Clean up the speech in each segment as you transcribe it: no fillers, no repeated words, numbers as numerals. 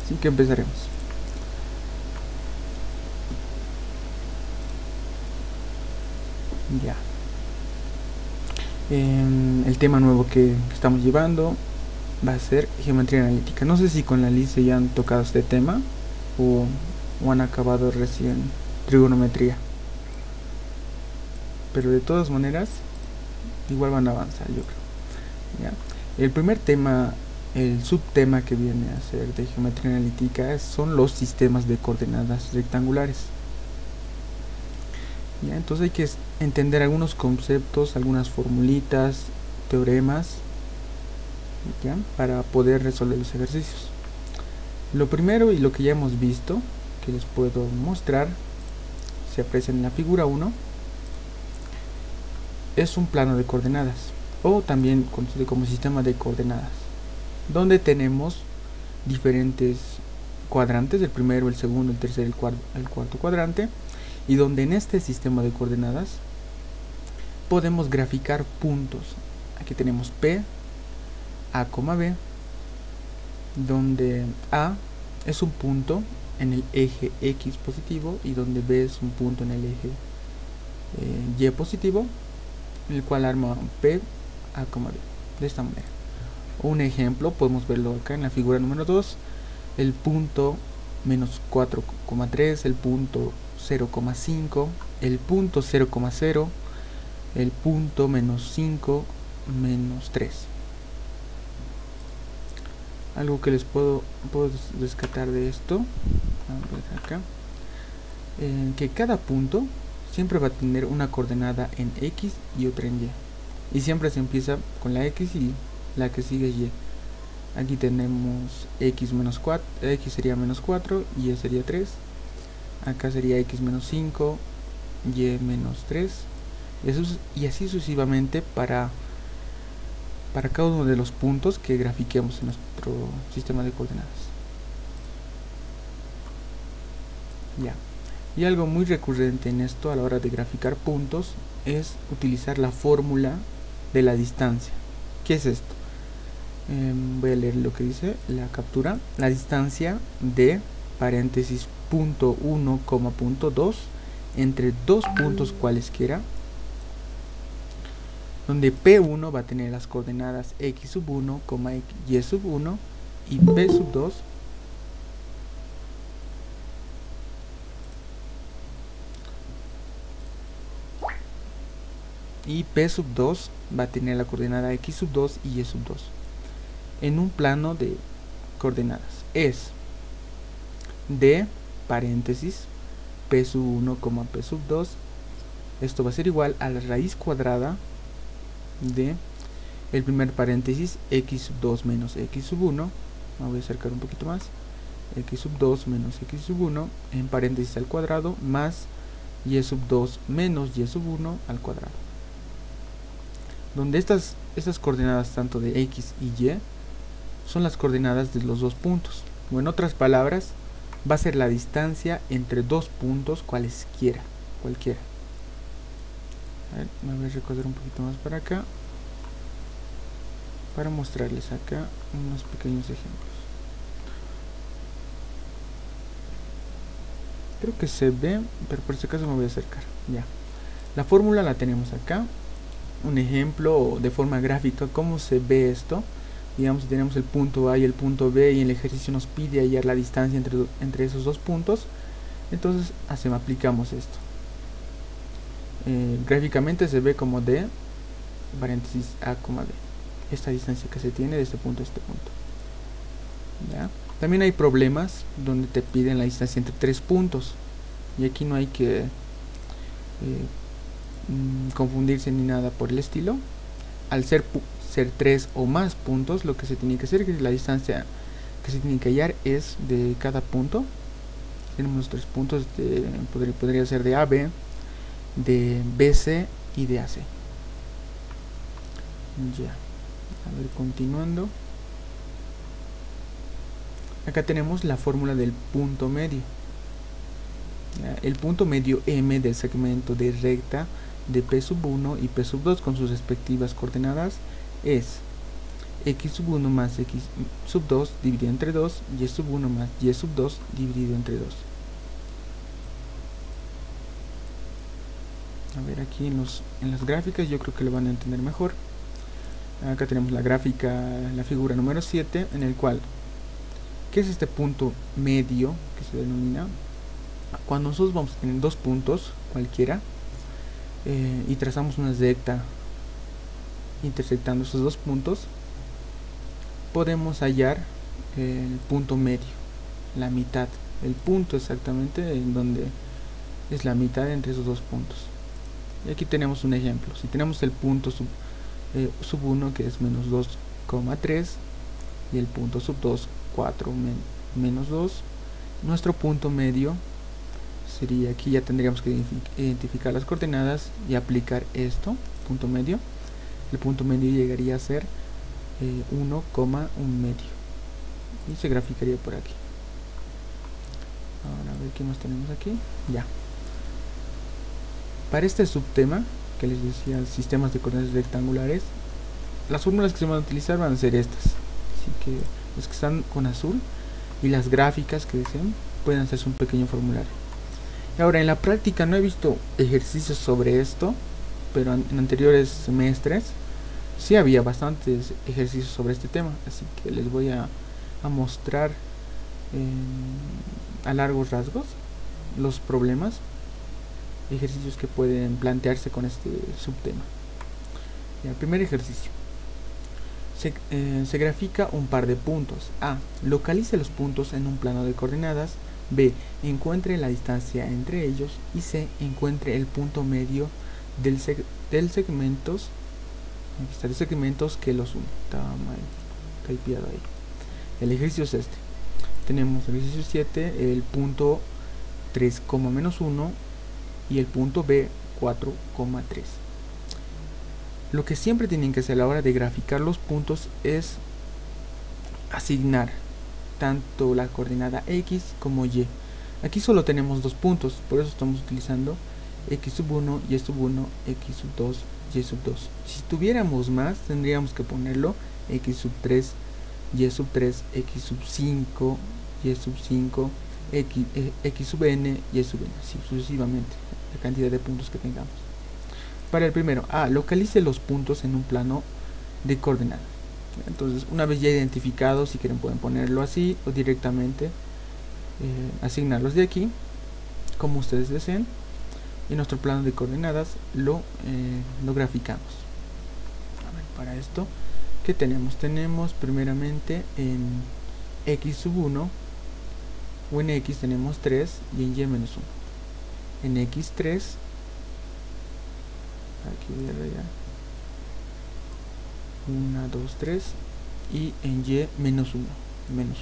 Así que empezaremos. Ya. El tema nuevo que estamos llevando va a ser geometría analítica. No sé si con la Lice ya han tocado este tema o han acabado recién trigonometría, pero de todas maneras igual van a avanzar, yo creo. ¿Ya? El primer tema, el subtema que viene a ser de geometría analítica son los sistemas de coordenadas rectangulares. ¿Ya? Entonces hay que entender algunos conceptos, algunas formulitas, teoremas, ¿ya? Para poder resolver los ejercicios. Lo primero, y lo que ya hemos visto, que les puedo mostrar, se aprecia en la figura 1, es un plano de coordenadas, o también conocido como sistema de coordenadas, donde tenemos diferentes cuadrantes, el primero, el segundo, el tercero, el cuarto cuadrante, y donde en este sistema de coordenadas podemos graficar puntos. Aquí tenemos P, A, B, donde A es un punto en el eje X positivo y donde B es un punto en el eje Y positivo, el cual arma P, A, B, de esta manera. Un ejemplo, podemos verlo acá en la figura número 2, el punto menos 4,3, el punto 0,5, el punto 0,0, el punto menos 5, menos 3. Algo que les puedo rescatar de esto, a ver acá, que cada punto siempre va a tener una coordenada en X y otra en Y. Y siempre se empieza con la X y la que sigue Y. Aquí tenemos X menos 4, X sería menos 4, Y sería 3. Acá sería X menos 5, Y menos 3. Y así sucesivamente para cada uno de los puntos que grafiquemos en nuestro sistema de coordenadas. Ya. Y algo muy recurrente en esto a la hora de graficar puntos es utilizar la fórmula de la distancia. ¿Qué es esto? Voy a leer lo que dice la captura. La distancia de paréntesis punto 1, punto 2 entre dos puntos cualesquiera, donde P1 va a tener las coordenadas X sub 1, Y sub 1 y P sub 2 y P sub 2 va a tener la coordenada X sub 2 y Y sub 2 en un plano de coordenadas. Es de paréntesis P sub 1, P sub 2, esto va a ser igual a la raíz cuadrada de el primer paréntesis X sub 2 menos X sub 1, me voy a acercar un poquito más, X sub 2 menos X sub 1 en paréntesis al cuadrado más Y sub 2 menos Y sub 1 al cuadrado, donde estas coordenadas tanto de X y Y son las coordenadas de los dos puntos, o en otras palabras va a ser la distancia entre dos puntos cualquiera. A ver, me voy a recorrer un poquito más para acá para mostrarles acá unos pequeños ejemplos. Creo que se ve, pero por si acaso me voy a acercar. Ya, la fórmula la tenemos acá. Un ejemplo de forma gráfica cómo se ve esto. Digamos, si tenemos el punto A y el punto B y el ejercicio nos pide hallar la distancia entre esos dos puntos, entonces aplicamos esto. Gráficamente se ve como de paréntesis A, B, esta distancia que se tiene de este punto a este punto. ¿Ya? También hay problemas donde te piden la distancia entre tres puntos, y aquí no hay que confundirse ni nada por el estilo. Al ser tres o más puntos, lo que se tiene que hacer es que la distancia que se tiene que hallar es de cada punto. Tenemos tres puntos, podría ser de AB, de BC y de AC. Ya, a ver, continuando. Acá tenemos la fórmula del punto medio. Ya, el punto medio M del segmento de recta de P sub 1 y P sub 2 con sus respectivas coordenadas es x sub 1 más x sub 2 dividido entre 2, y sub 1 más y sub 2 dividido entre 2. A ver, aquí en las gráficas yo creo que lo van a entender mejor. Acá tenemos la gráfica, la figura número 7, en el cual, ¿qué es este punto medio que se denomina? Cuando nosotros vamos a tener dos puntos cualquiera y trazamos una recta intersectando esos dos puntos, podemos hallar el punto medio, la mitad, el punto exactamente en donde es la mitad entre esos dos puntos. Y aquí tenemos un ejemplo. Si tenemos el punto sub 1, que es menos 2,3, y el punto sub 2, 4 menos 2, nuestro punto medio sería, aquí ya tendríamos que identificar las coordenadas y aplicar esto, punto medio. El punto medio llegaría a ser 1,1 medio, y se graficaría por aquí. Ahora a ver qué más tenemos aquí. Ya. Para este subtema que les decía, sistemas de coordenadas rectangulares, las fórmulas que se van a utilizar van a ser estas. Así que los que están con azul y las gráficas que deseen pueden hacerse un pequeño formulario. Y ahora, en la práctica no he visto ejercicios sobre esto, pero en anteriores semestres sí había bastantes ejercicios sobre este tema, así que les voy a mostrar a largos rasgos los problemas, ejercicios que pueden plantearse con este subtema. El primer ejercicio: se grafica un par de puntos. A. Localice los puntos en un plano de coordenadas. B. Encuentre la distancia entre ellos. Y C. Encuentre el punto medio del segmentos. Aquí está, de segmentos que los unen. Estaba mal typeado ahí. El ejercicio es este. Tenemos el ejercicio 7, el punto 3, menos 1 y el punto B 4,3. Lo que siempre tienen que hacer a la hora de graficar los puntos es asignar tanto la coordenada X como Y. Aquí solo tenemos dos puntos, por eso estamos utilizando X sub 1, Y sub 1, X sub 2, Y sub 2. Si tuviéramos más, tendríamos que ponerlo X sub 3, Y sub 3, X sub 5, Y sub 5, X sub n, Y sub n, así sucesivamente, la cantidad de puntos que tengamos. Para el primero, A, localice los puntos en un plano de coordenadas. Entonces, una vez ya identificados, si quieren pueden ponerlo así o directamente asignarlos de aquí, como ustedes deseen. Y nuestro plano de coordenadas lo graficamos. A ver, para esto, ¿qué tenemos? Tenemos primeramente en X sub 1, o en X tenemos 3 y en Y menos 1. En X3, aquí voy a rayar 1, 2, 3, y en Y menos 1, menos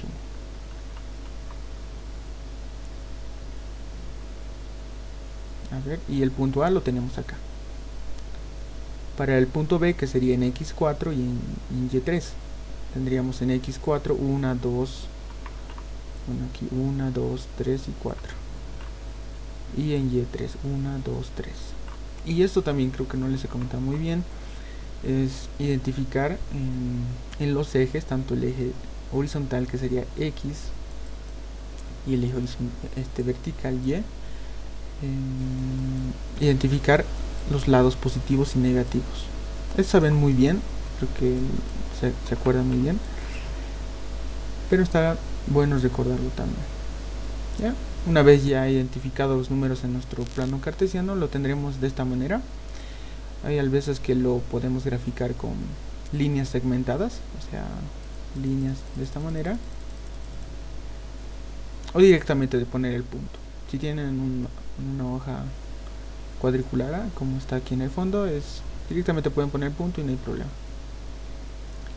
1. A ver, y el punto A lo tenemos acá. Para el punto B, que sería en X4 y en Y3, tendríamos en X4 1, 2, bueno, aquí 1, 2, 3 y 4. Y en Y3 1, 2, 3. Y esto también creo que no les he comentado muy bien, es identificar en los ejes, tanto el eje horizontal, que sería X, y el eje vertical Y, identificar los lados positivos y negativos. Esto saben muy bien, creo que se acuerdan muy bien, pero está bueno recordarlo también. ¿Ya? Una vez ya identificados los números en nuestro plano cartesiano, lo tendremos de esta manera. Hay a veces que lo podemos graficar con líneas segmentadas, o sea, líneas de esta manera, o directamente de poner el punto. Si tienen una hoja cuadriculada, como está aquí en el fondo, directamente pueden poner el punto y no hay problema.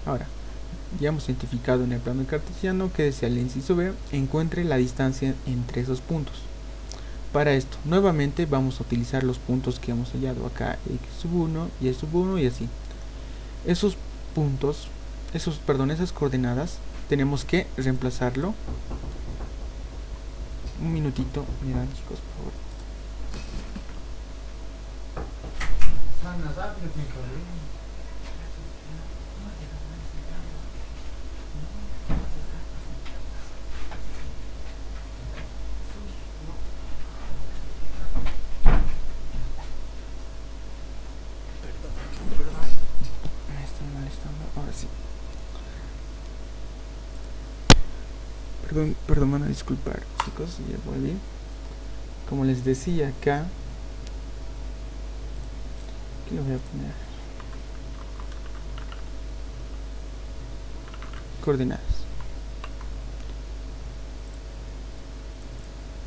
Ahora, ya hemos identificado en el plano cartesiano que desea el inciso B, encuentre la distancia entre esos puntos. Para esto, nuevamente vamos a utilizar los puntos que hemos hallado acá, X sub 1, Y sub 1 y así. Esos puntos, esas coordenadas, tenemos que reemplazarlo. Un minutito, miren chicos, por favor. Perdón, van a disculpar, chicos, ya volví. Como les decía acá, aquí lo voy a poner coordenadas.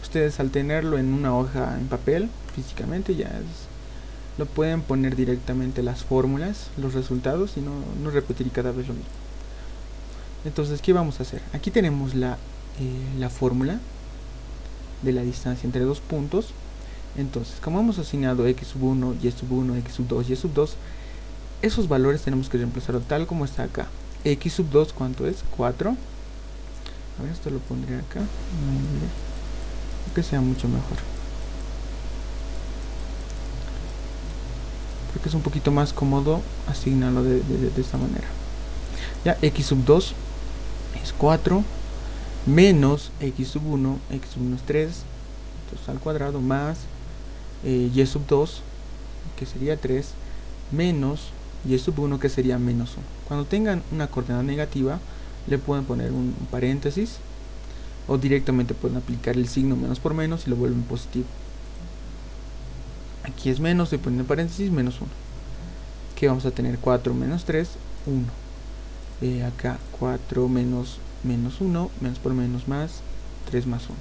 Ustedes al tenerlo en una hoja en papel físicamente lo pueden poner directamente las fórmulas, los resultados, y no repetir cada vez lo mismo. Entonces, ¿qué vamos a hacer? Aquí tenemos la fórmula de la distancia entre dos puntos. Entonces, como hemos asignado x sub 1, y sub 1, x sub 2, y sub 2, esos valores tenemos que reemplazarlo tal como está acá. X sub 2, ¿cuánto es? 4. A ver, esto lo pondré acá. Que sea mucho mejor. Porque es un poquito más cómodo asignarlo de esta manera. Ya, x sub 2 es 4 menos x sub 1 es 3, entonces al cuadrado, más y sub 2, que sería 3, menos y sub 1, que sería menos 1. Cuando tengan una coordenada negativa, le pueden poner un paréntesis, o directamente pueden aplicar el signo menos por menos y lo vuelven positivo. Aquí es menos, se pone en paréntesis, menos 1. Que vamos a tener 4 menos 3, 1. Acá 4 menos 1, menos por menos más, 3 más 1.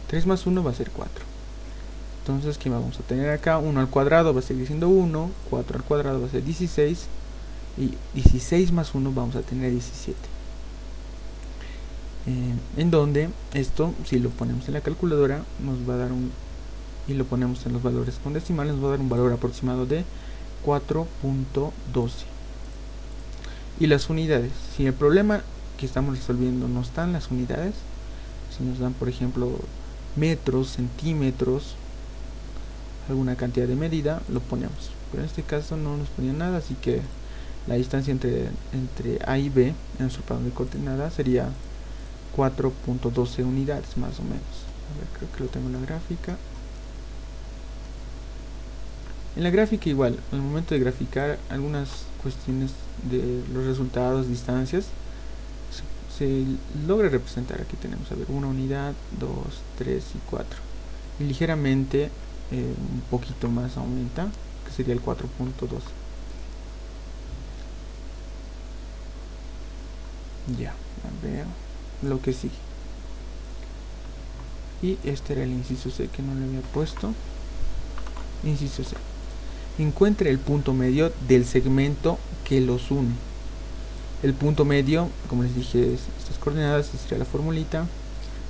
3 más 1 va a ser 4. Entonces, ¿qué vamos a tener acá? 1 al cuadrado va a seguir siendo 1, 4 al cuadrado va a ser 16, y 16 más 1 vamos a tener 17. En donde esto, si lo ponemos en la calculadora, nos va a dar y lo ponemos en los valores con decimales, nos va a dar un valor aproximado de 4.12. Y las unidades, si el problema que estamos resolviendo no están las unidades, si nos dan por ejemplo metros, centímetros, alguna cantidad de medida, lo ponemos, pero en este caso no nos ponía nada, así que la distancia entre A y B en nuestro plano de coordenadas sería 4.12 unidades más o menos. A ver, creo que lo tengo en la gráfica. En la gráfica igual, al momento de graficar algunas cuestiones de los resultados, distancias, se logra representar. Aquí tenemos, a ver, 1 unidad, 2, 3 y 4. Y ligeramente un poquito más aumenta, que sería el 4.12. Ya, a ver lo que sigue. Y este era el inciso C que no le había puesto. Inciso C. Encuentre el punto medio del segmento que los une. El punto medio, como les dije, estas coordenadas, esta sería la formulita.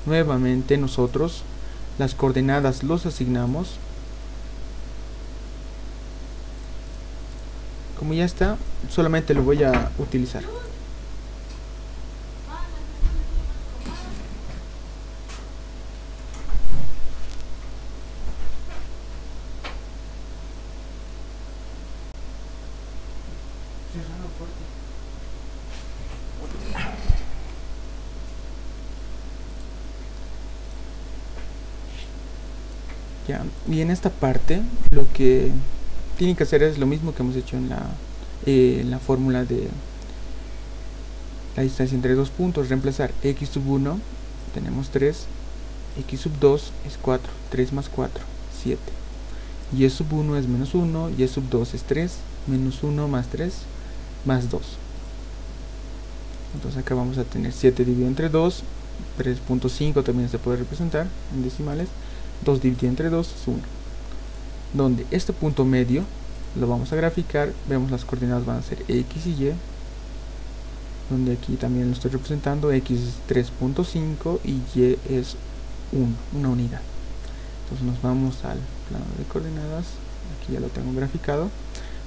Nuevamente nosotros las coordenadas los asignamos. Como ya está, solamente lo voy a utilizar. Ya, y en esta parte lo que tienen que hacer es lo mismo que hemos hecho en la fórmula de la distancia entre dos puntos. Reemplazar x sub 1, tenemos 3, x sub 2 es 4, 3 más 4, 7, y sub 1 es menos 1, y sub 2 es 3, menos 1 más 3, más 2. Entonces acá vamos a tener 7 dividido entre 2, 3.5 también se puede representar en decimales, 2 dividido entre 2 es 1. Donde este punto medio lo vamos a graficar, vemos las coordenadas van a ser x y y, donde aquí también lo estoy representando, x es 3.5 y y es 1, una unidad. Entonces nos vamos al plano de coordenadas, aquí ya lo tengo graficado,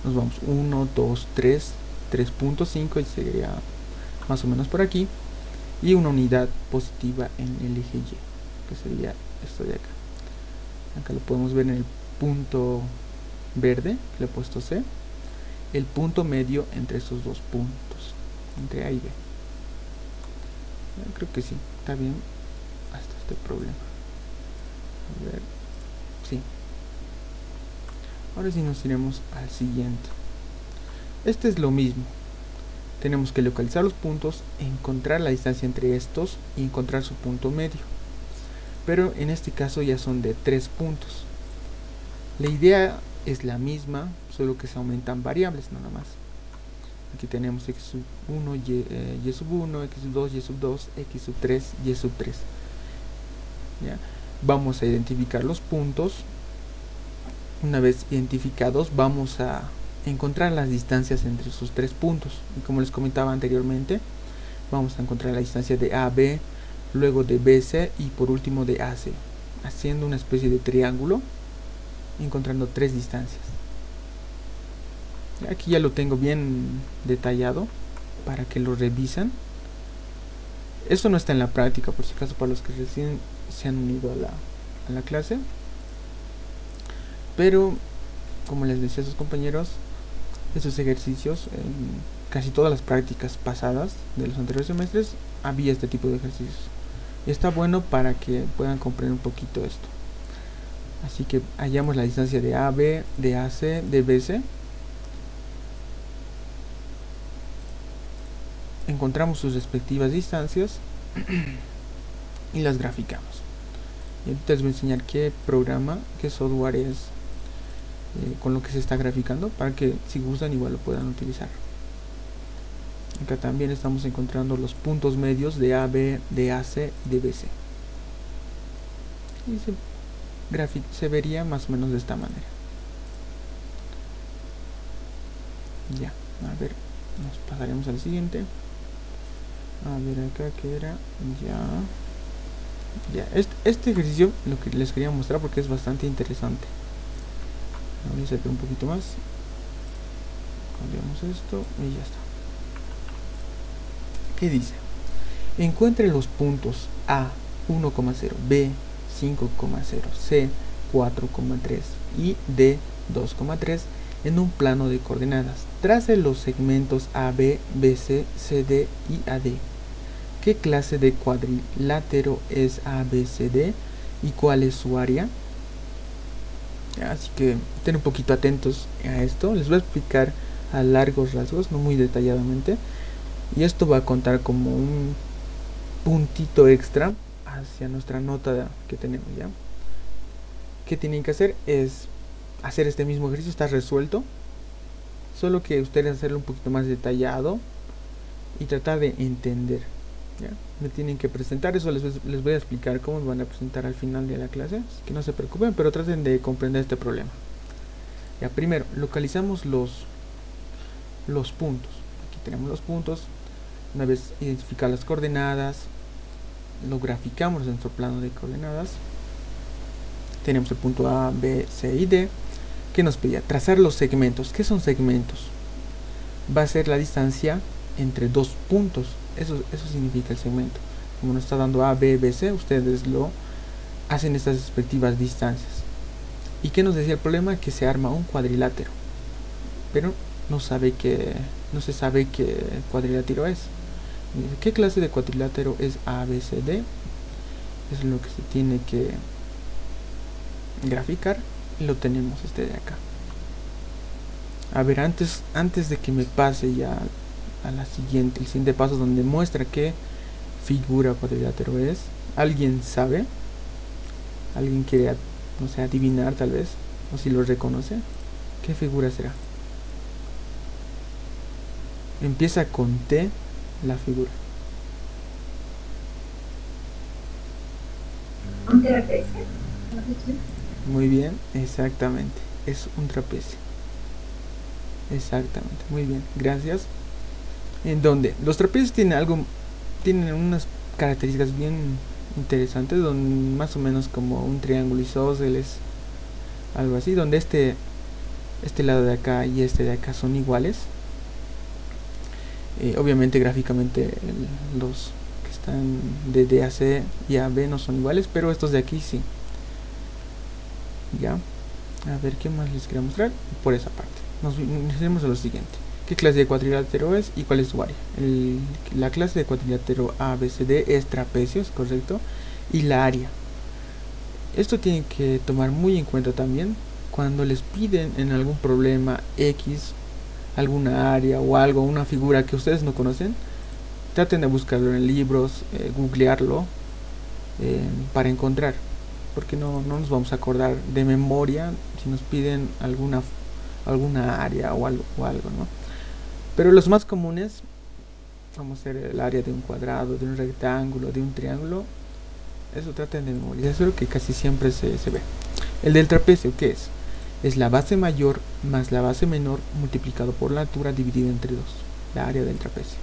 nos vamos 1, 2, 3, 3.5 y sería más o menos por aquí, y una unidad positiva en el eje y, que sería esto de acá. Acá lo podemos ver en el punto verde, le he puesto C, el punto medio entre estos dos puntos, entre A y B. Yo creo que sí, está bien hasta este problema. A ver, sí. Ahora sí nos iremos al siguiente. Este es lo mismo. tenemos que localizar los puntos, encontrar la distancia entre estos y encontrar su punto medio. Pero en este caso ya son de 3 puntos. La idea es la misma, solo que se aumentan variables nada más. Aquí tenemos x sub 1, y sub 1, x sub 2, y sub 2, x sub 3, y sub 3. ¿Ya? Vamos a identificar los puntos. Una vez identificados, vamos a encontrar las distancias entre sus 3 puntos. Y como les comentaba anteriormente, vamos a encontrar la distancia de AB, luego de BC y por último de AC, haciendo una especie de triángulo, encontrando 3 distancias. Aquí ya lo tengo bien detallado para que lo revisen. Esto no está en la práctica, por si acaso, para los que recién se han unido a la clase. Pero, como les decía a sus compañeros, estos ejercicios, en casi todas las prácticas pasadas de los anteriores semestres, había este tipo de ejercicios. Y está bueno para que puedan comprender un poquito esto. Así que hallamos la distancia de AB, de AC, de BC. Encontramos sus respectivas distancias y las graficamos. Y ahorita les voy a enseñar qué programa, qué software es con lo que se está graficando, para que si gustan igual lo puedan utilizar. Acá también estamos encontrando los puntos medios de AB, de AC y de BC. Y se vería más o menos de esta manera. Ya, a ver, nos pasaremos al siguiente. A ver acá que era, ya, este ejercicio lo que les quería mostrar porque es bastante interesante. Voy a acercar un poquito más, cambiamos esto y ya está. ¿Qué dice? Encuentre los puntos A 1,0, B 5,0, C 4,3 y D 2,3 en un plano de coordenadas. Trace los segmentos AB, BC, CD y AD. ¿Qué clase de cuadrilátero es ABCD y cuál es su área? Así que estén un poquito atentos a esto. Les voy a explicar a largos rasgos, no muy detalladamente. Y esto va a contar como un puntito extra hacia nuestra nota que tenemos ya. ¿Qué tienen que hacer? Es hacer este mismo ejercicio, está resuelto. Solo que ustedes hacerlo un poquito más detallado y tratar de entender. ¿Ya? Me tienen que presentar, eso les voy a explicar cómo me van a presentar al final de la clase, así que no se preocupen, pero traten de comprender este problema. Ya, primero, localizamos los puntos. Aquí tenemos los puntos. Una vez identificadas las coordenadas, lo graficamos en nuestro plano de coordenadas. Tenemos el punto A, B, C y D, que nos pedía trazar los segmentos. ¿Qué son segmentos? Va a ser la distancia entre dos puntos. Eso significa el segmento. Como nos está dando A, B, B, C, ustedes lo hacen estas respectivas distancias. ¿Y qué nos decía el problema? Que se arma un cuadrilátero, pero no se sabe qué cuadrilátero es. ¿Qué clase de cuadrilátero es ABCD? Es lo que se tiene que graficar y lo tenemos de acá. A ver, antes de que me pase ya a el siguiente paso donde muestra qué figura cuadrilátero es, ¿alguien sabe? ¿Alguien quiere, no sé, adivinar tal vez? O si lo reconoce, ¿qué figura será? Empieza con T la figura. ¿Un trapecio? Muy bien, exactamente. Es un trapecio. Exactamente, muy bien, gracias. En donde los trapecios tienen unas características bien interesantes, donde más o menos como un triángulo isósceles, algo así, donde este lado de acá y este de acá son iguales. Obviamente gráficamente los que están de DAC y AB no son iguales, pero estos de aquí sí. Ya, a ver qué más les quería mostrar por esa parte. Nos iremos a lo siguiente. ¿Qué clase de cuadrilátero es y cuál es su área? La clase de cuadrilátero ABCD es trapecio, es correcto, y la área. Esto tienen que tomar muy en cuenta también cuando les piden en algún problema X alguna área o algo, una figura que ustedes no conocen, traten de buscarlo en libros, googlearlo para encontrar, porque no nos vamos a acordar de memoria si nos piden alguna área o algo, ¿no? Pero los más comunes vamos a ser el área de un cuadrado, de un rectángulo, de un triángulo. Eso traten de memorizar, que casi siempre se ve. El del trapecio, ¿qué es? Es la base mayor más la base menor multiplicado por la altura dividido entre 2, la área del trapecio.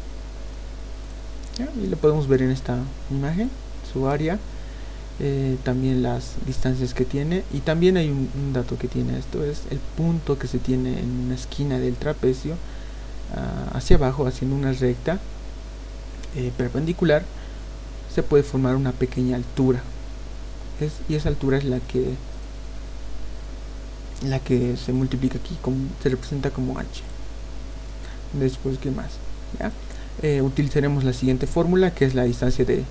¿Ya? Y lo podemos ver en esta imagen, su área, también las distancias que tiene, y también hay un dato que tiene esto, es el punto que se tiene en una esquina del trapecio hacia abajo, haciendo una recta perpendicular. Se puede formar una pequeña altura, y esa altura es la que se multiplica aquí, se representa como h. Después, ¿qué más? ¿Ya? Utilizaremos la siguiente fórmula, que es la distancia de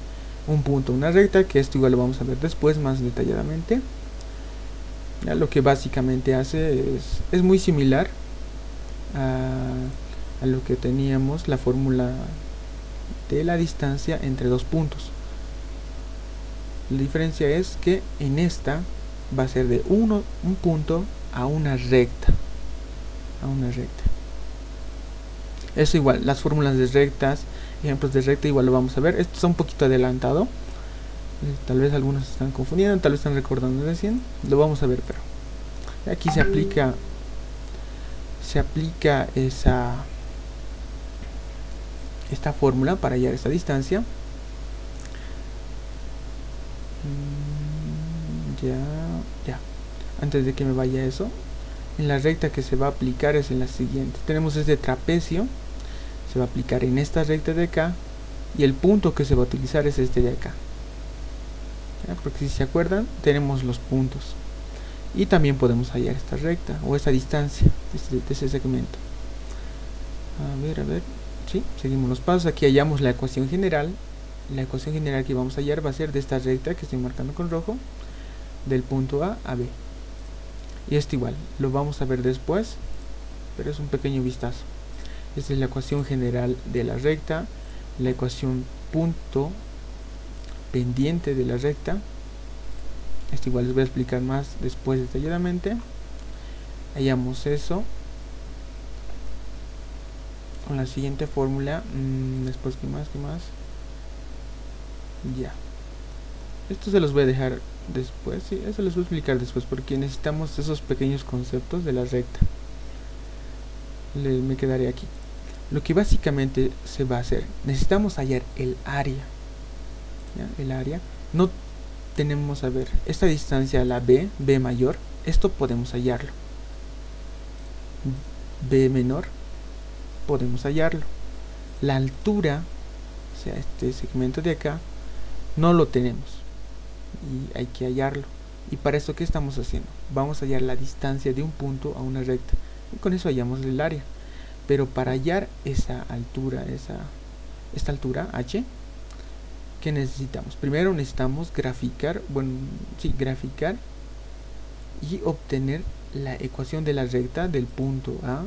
un punto a una recta, que esto igual lo vamos a ver después más detalladamente. ¿Ya? Lo que básicamente hace es muy similar a lo que teníamos, la fórmula de la distancia entre dos puntos. La diferencia es que en esta va a ser de un punto a una recta. Eso igual, las fórmulas de rectas, ejemplos de recta igual lo vamos a ver. Esto está un poquito adelantado, tal vez algunos se están confundiendo, tal vez están recordando recién. Lo vamos a ver, pero aquí se aplica esta fórmula para hallar esta distancia. Ya. Antes de que me vaya eso, en la recta que se va a aplicar es en la siguiente. Tenemos este trapecio, se va a aplicar en esta recta de acá, y el punto que se va a utilizar es este de acá. ¿Ya? Porque si se acuerdan, tenemos los puntos. Y también podemos hallar esta recta o esta distancia de ese segmento. A ver. Sí, seguimos los pasos. Aquí hallamos la ecuación general. La ecuación general que vamos a hallar va a ser de esta recta que estoy marcando con rojo, del punto A a B. Y esto igual, lo vamos a ver después, pero es un pequeño vistazo. Esta es la ecuación general de la recta, la ecuación punto pendiente de la recta. Esto igual les voy a explicar más después detalladamente. Hallamos eso con la siguiente fórmula. Después, ¿qué más? Ya. Esto se los voy a dejar después, sí, eso les voy a explicar después, porque necesitamos esos pequeños conceptos de la recta. Me quedaré aquí. Lo que básicamente se va a hacer, necesitamos hallar el área. ¿Ya? El área. No tenemos, a ver, esta distancia a la B mayor, esto podemos hallarlo. B menor, podemos hallarlo. La altura, o sea, este segmento de acá, no lo tenemos y hay que hallarlo. Y para eso, ¿qué estamos haciendo? Vamos a hallar la distancia de un punto a una recta, y con eso hallamos el área. Pero para hallar esa altura, esta altura h, ¿qué necesitamos? Primero necesitamos graficar y obtener la ecuación de la recta del punto A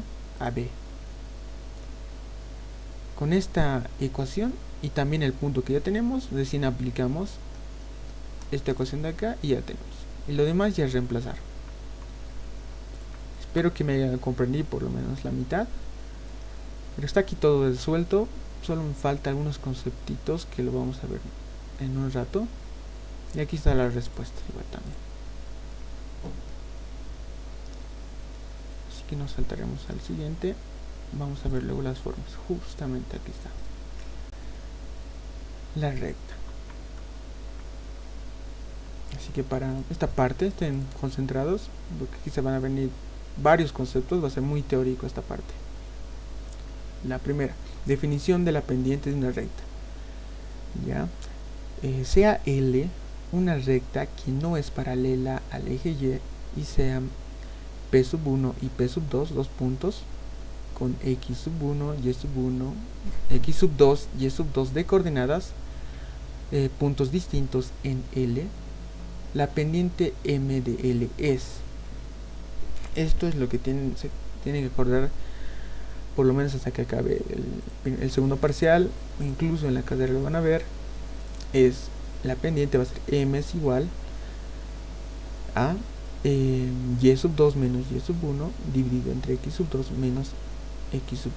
a B. Con esta ecuación y también el punto que ya tenemos, recién aplicamos esta ecuación de acá y ya tenemos. Y lo demás ya es reemplazar. Espero que me hayan comprendido por lo menos la mitad. Pero está aquí todo resuelto. Solo me faltan algunos conceptitos que lo vamos a ver en un rato. Y aquí está la respuesta igual también. Así que nos saltaremos al siguiente. Vamos a ver luego las formas. Justamente aquí está la recta. Así que para esta parte estén concentrados, porque aquí se van a venir varios conceptos. Va a ser muy teórico esta parte. La primera, definición de la pendiente de una recta. Ya, sea L una recta que no es paralela al eje Y sean P sub 1 y P sub 2 dos puntos con X sub 1, Y sub 1, X sub 2, Y sub 2 de coordenadas, puntos distintos en L. La pendiente M de L es. Esto es lo que se tienen que acordar por lo menos hasta que acabe el segundo parcial, incluso en la carrera lo van a ver, es la pendiente va a ser m es igual a y sub 2 menos y sub 1 dividido entre x sub 2 menos x sub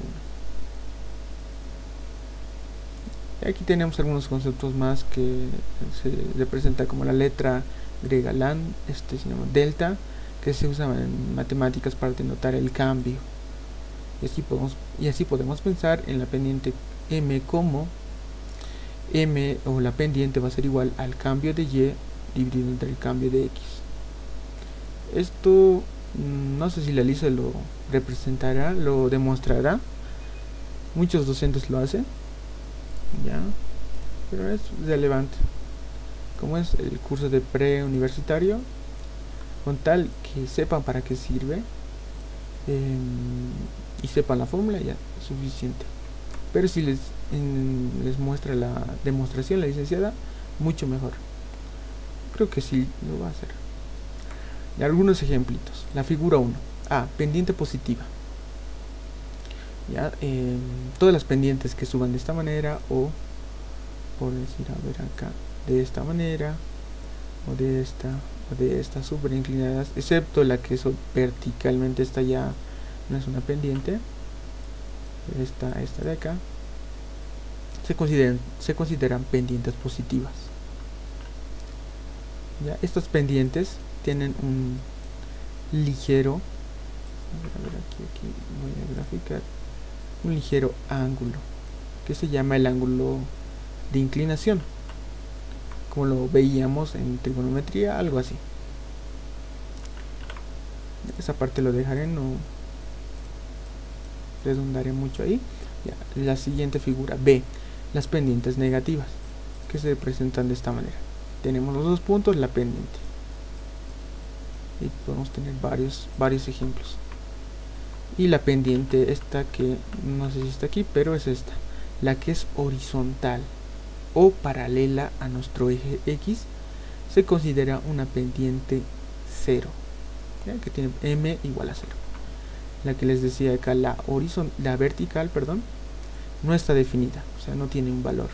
1. Y aquí tenemos algunos conceptos más que se representa como la letra griega lan, se llama delta, que se usa en matemáticas para denotar el cambio. Y así podemos pensar en la pendiente m como m, o la pendiente va a ser igual al cambio de y dividido entre el cambio de x. Esto no sé si la LISA lo representará, lo demostrará. Muchos docentes lo hacen, ya, pero es relevante. Como es el curso de preuniversitario, con tal que sepan para qué sirve y sepan la fórmula, ya es suficiente. Pero si les muestra la demostración la licenciada, mucho mejor. Creo que sí lo va a hacer. Y algunos ejemplitos. La figura 1. Pendiente positiva. Ya, todas las pendientes que suban de esta manera, o por decir, a ver acá, de esta manera, o de esta súper inclinadas, excepto la que es verticalmente, esta ya no es una pendiente, esta de acá, se consideran pendientes positivas. Ya, estas pendientes tienen un ligero, a ver, aquí voy a graficar, un ligero ángulo que se llama el ángulo de inclinación, como lo veíamos en trigonometría, algo así. Esa parte lo dejaré, no redundaré mucho ahí. Ya, la siguiente figura B, las pendientes negativas, que se representan de esta manera. Tenemos los dos puntos, la pendiente, y podemos tener varios ejemplos. Y la pendiente esta, que no sé si está aquí, pero es esta, la que es horizontal o paralela a nuestro eje X, se considera una pendiente 0, ¿ya? Que tiene m igual a 0. La que les decía acá, la vertical, perdón, no está definida, o sea, no tiene un valor.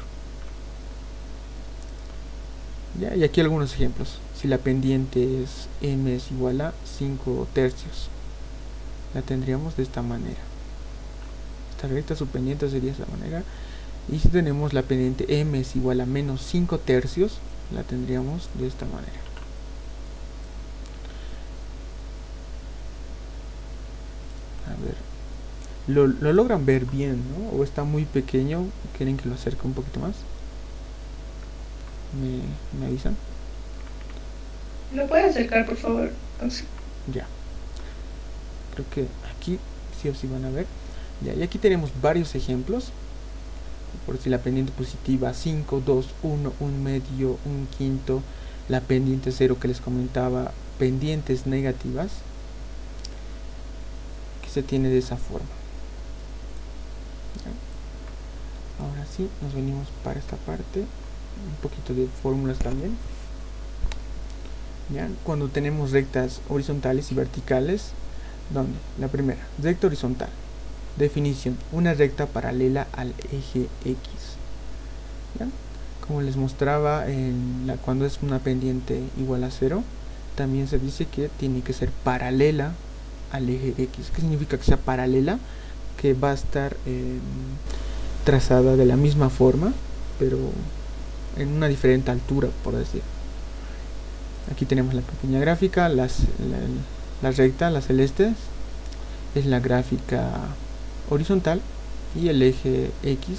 ¿Ya? Y aquí algunos ejemplos. Si la pendiente es m es igual a 5 tercios, la tendríamos de esta manera. Esta recta, su pendiente sería de esta manera. Y si tenemos la pendiente m es igual a menos 5 tercios, la tendríamos de esta manera. A ver, lo logran ver bien, ¿no? O está muy pequeño, quieren que lo acerque un poquito más. ¿Me avisan? ¿Lo puede acercar, por favor? Ya. Creo que aquí sí o sí van a ver. Ya, y aquí tenemos varios ejemplos. Por si la pendiente positiva 5, 2, 1, 1 medio, 1 quinto, la pendiente 0 que les comentaba, pendientes negativas, que se tiene de esa forma. ¿Ya? Ahora sí, nos venimos para esta parte, un poquito de fórmulas también. ¿Ya? Cuando tenemos rectas horizontales y verticales, ¿dónde? La primera, recta horizontal. Definición, una recta paralela al eje X. ¿Ya? Como les mostraba, cuando es una pendiente igual a 0, también se dice que tiene que ser paralela al eje X. ¿Qué significa que sea paralela? Que va a estar trazada de la misma forma, pero en una diferente altura, por decir. Aquí tenemos la pequeña gráfica, la recta, las celestes, es la gráfica horizontal, y el eje X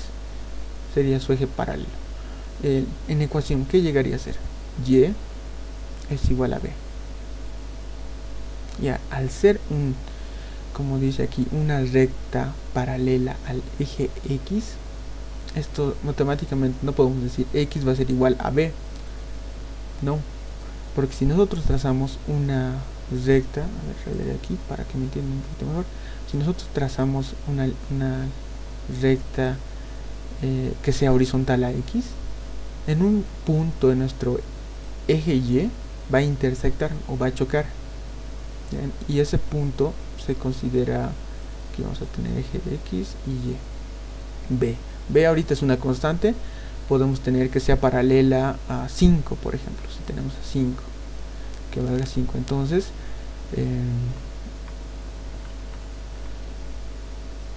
sería su eje paralelo. En ecuación, ¿qué llegaría a ser? Y es igual a B. Ya, al ser como dice aquí, una recta paralela al eje X, esto matemáticamente no podemos decir X va a ser igual a B. No, porque si nosotros trazamos una recta, a ver, aquí para que me entiendan un poquito mejor. Si nosotros trazamos una recta que sea horizontal a X, en un punto de nuestro eje Y va a intersectar o va a chocar, ¿ya? Y ese punto se considera aquí vamos a tener eje de X y Y. B ahorita es una constante, podemos tener que sea paralela a 5, por ejemplo, si tenemos a 5, que valga 5, entonces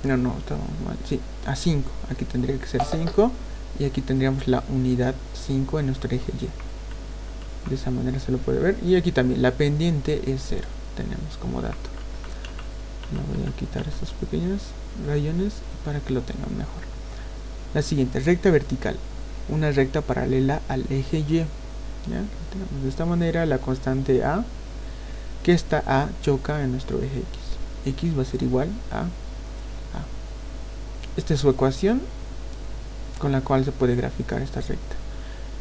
no, estamos mal, sí, a 5, aquí tendría que ser 5, y aquí tendríamos la unidad 5 en nuestro eje Y. De esa manera se lo puede ver, y aquí también la pendiente es 0, tenemos como dato. Le voy a quitar estos pequeños rayones para que lo tengan mejor. La siguiente, recta vertical, una recta paralela al eje Y. ¿Ya? Tenemos de esta manera la constante A, que esta A choca en nuestro eje X. X va a ser igual a A. Esta es su ecuación con la cual se puede graficar esta recta.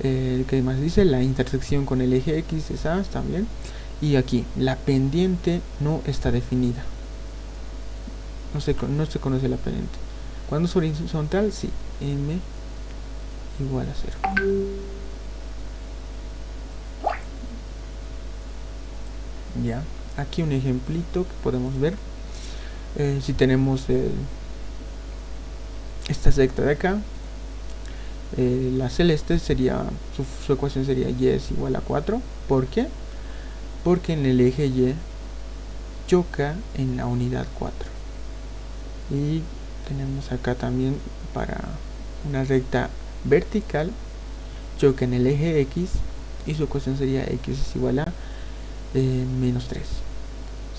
¿Qué más dice? La intersección con el eje X es A, está bien. Y aquí, la pendiente no está definida. No se conoce la pendiente. Cuando es horizontal, sí, M igual a 0. Ya, aquí un ejemplito que podemos ver. Si tenemos esta recta de acá, la celeste sería, su ecuación sería Y es igual a 4. ¿Por qué? Porque en el eje Y choca en la unidad 4. Y tenemos acá también para una recta vertical, choca en el eje X y su ecuación sería X es igual a menos 3.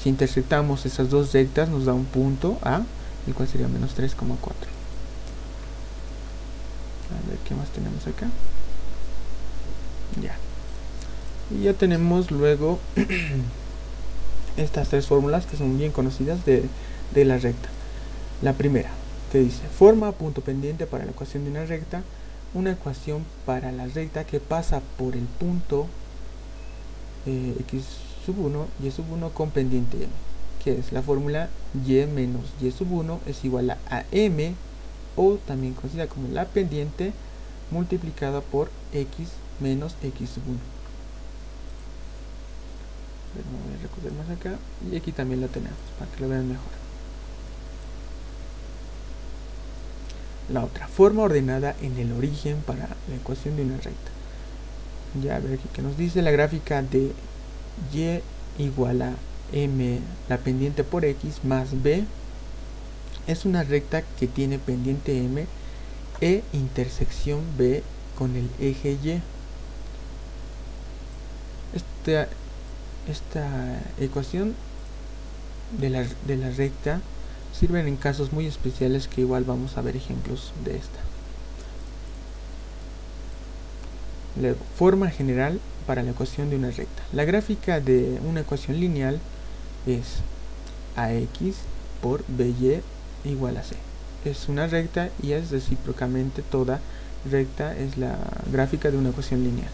Si intersectamos esas dos rectas nos da un punto A, el cual sería menos 3,4. A ver qué más tenemos acá. Ya. Y ya tenemos luego estas tres fórmulas que son bien conocidas de la recta. La primera, que dice, forma punto pendiente para la ecuación de una recta, una ecuación para la recta que pasa por el punto X sub 1, Y sub 1 con pendiente M, que es la fórmula Y menos Y sub 1 es igual a M, o también conocida como la pendiente multiplicada por X menos X sub 1. Me voy a recoger más acá, y aquí también la tenemos, para que lo vean mejor. La otra, forma ordenada en el origen para la ecuación de una recta. Ya a ver aquí que nos dice la gráfica de Y igual a M, la pendiente por X más B, es una recta que tiene pendiente M e intersección B con el eje Y. Esta ecuación de la recta sirven en casos muy especiales que igual vamos a ver ejemplos de esta. Luego, forma general para la ecuación de una recta. La gráfica de una ecuación lineal es AX por BY igual a C. Es una recta y es recíprocamente toda recta es la gráfica de una ecuación lineal.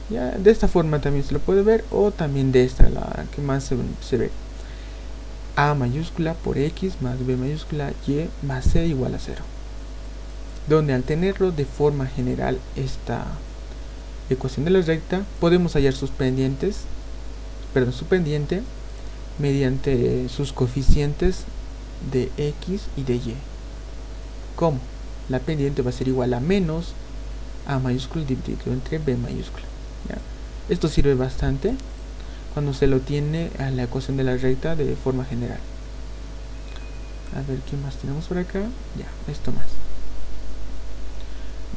Ya de esta forma también se lo puede ver, o también de esta, la que más se ve. A mayúscula por X más B mayúscula Y más C igual a 0. Donde al tenerlo de forma general esta ecuación de la recta, podemos hallar sus pendientes, su pendiente mediante sus coeficientes de X y de Y. ¿Cómo? La pendiente va a ser igual a menos A mayúscula dividido entre B mayúscula. ¿Ya? Esto sirve bastante cuando se lo tiene a la ecuación de la recta de forma general. A ver qué más tenemos por acá. Ya, esto más.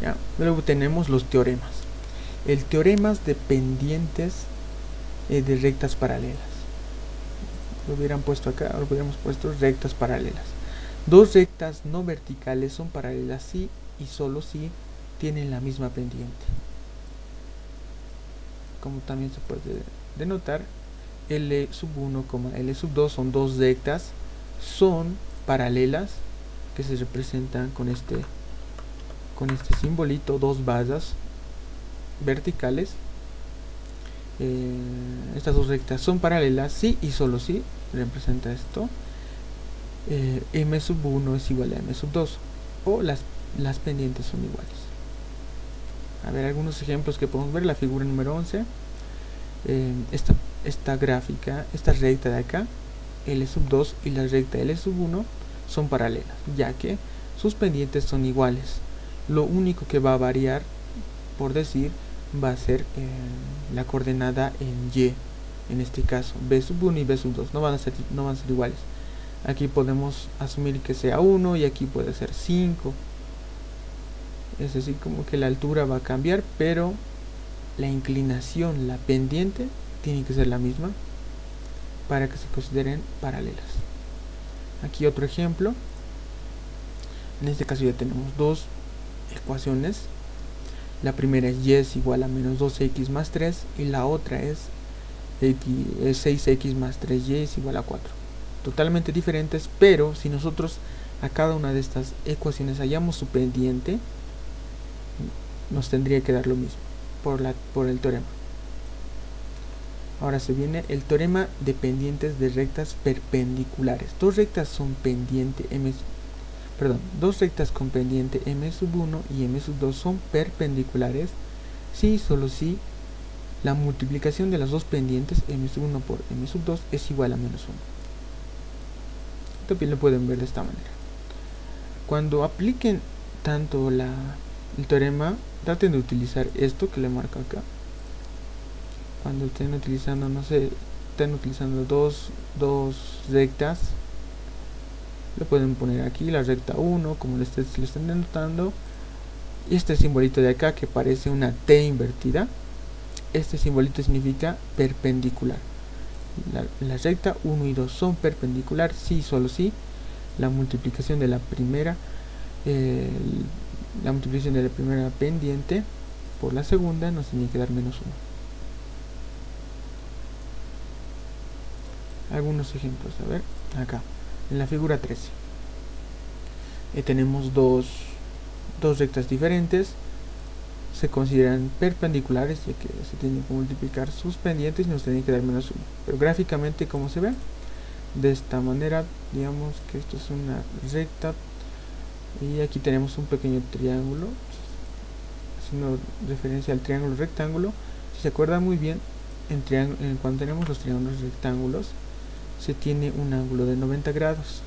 Ya, luego tenemos los teoremas. El teorema de pendientes de rectas paralelas. Lo hubieran puesto acá, lo hubiéramos puesto rectas paralelas. Dos rectas no verticales son paralelas si y solo si tienen la misma pendiente. Como también se puede denotar, L sub 1, L sub 2 son dos rectas, son paralelas, que se representan con este simbolito, dos basas verticales. Estas dos rectas son paralelas si y solo si representa esto. M sub 1 es igual a M sub 2, o las pendientes son iguales. A ver algunos ejemplos que podemos ver. La figura número 11, esta gráfica, esta recta de acá L sub 2 y la recta L sub 1 son paralelas, ya que sus pendientes son iguales. Lo único que va a variar, por decir, va a ser la coordenada en Y. En este caso, B sub 1 y B sub 2 no van a ser iguales. Aquí podemos asumir que sea 1 y aquí puede ser 5. Es decir, como que la altura va a cambiar, pero la inclinación, la pendiente, tiene que ser la misma para que se consideren paralelas. Aquí otro ejemplo. En este caso ya tenemos dos ecuaciones. La primera es y es igual a menos 2x más 3 y la otra es 6x más 3y es igual a 4. Totalmente diferentes, pero si nosotros a cada una de estas ecuaciones hallamos su pendiente, nos tendría que dar lo mismo por el teorema. Ahora se viene el teorema de pendientes de rectas perpendiculares. Dos rectas con pendiente m sub 1 y m sub 2 son perpendiculares si solo si la multiplicación de las dos pendientes m sub 1 por m sub 2 es igual a menos 1. También lo pueden ver de esta manera. Cuando apliquen tanto el teorema, traten de utilizar esto que le marco acá. Cuando estén utilizando, no sé, estén utilizando dos rectas, lo pueden poner aquí, la recta 1, como lo están denotando, y este simbolito de acá que parece una T invertida, este simbolito significa perpendicular. La recta 1 y 2 son perpendicular si solo si la multiplicación de la primera pendiente por la segunda nos tiene que dar menos 1. Algunos ejemplos, a ver, acá en la figura 13 tenemos dos rectas diferentes, se consideran perpendiculares ya que se tienen que multiplicar sus pendientes y nos tienen que dar menos 1. Pero gráficamente, como se ve, de esta manera, digamos que esto es una recta y aquí tenemos un pequeño triángulo, haciendo referencia al triángulo rectángulo. Si se acuerdan muy bien, cuando tenemos los triángulos rectángulos se tiene un ángulo de 90 grados.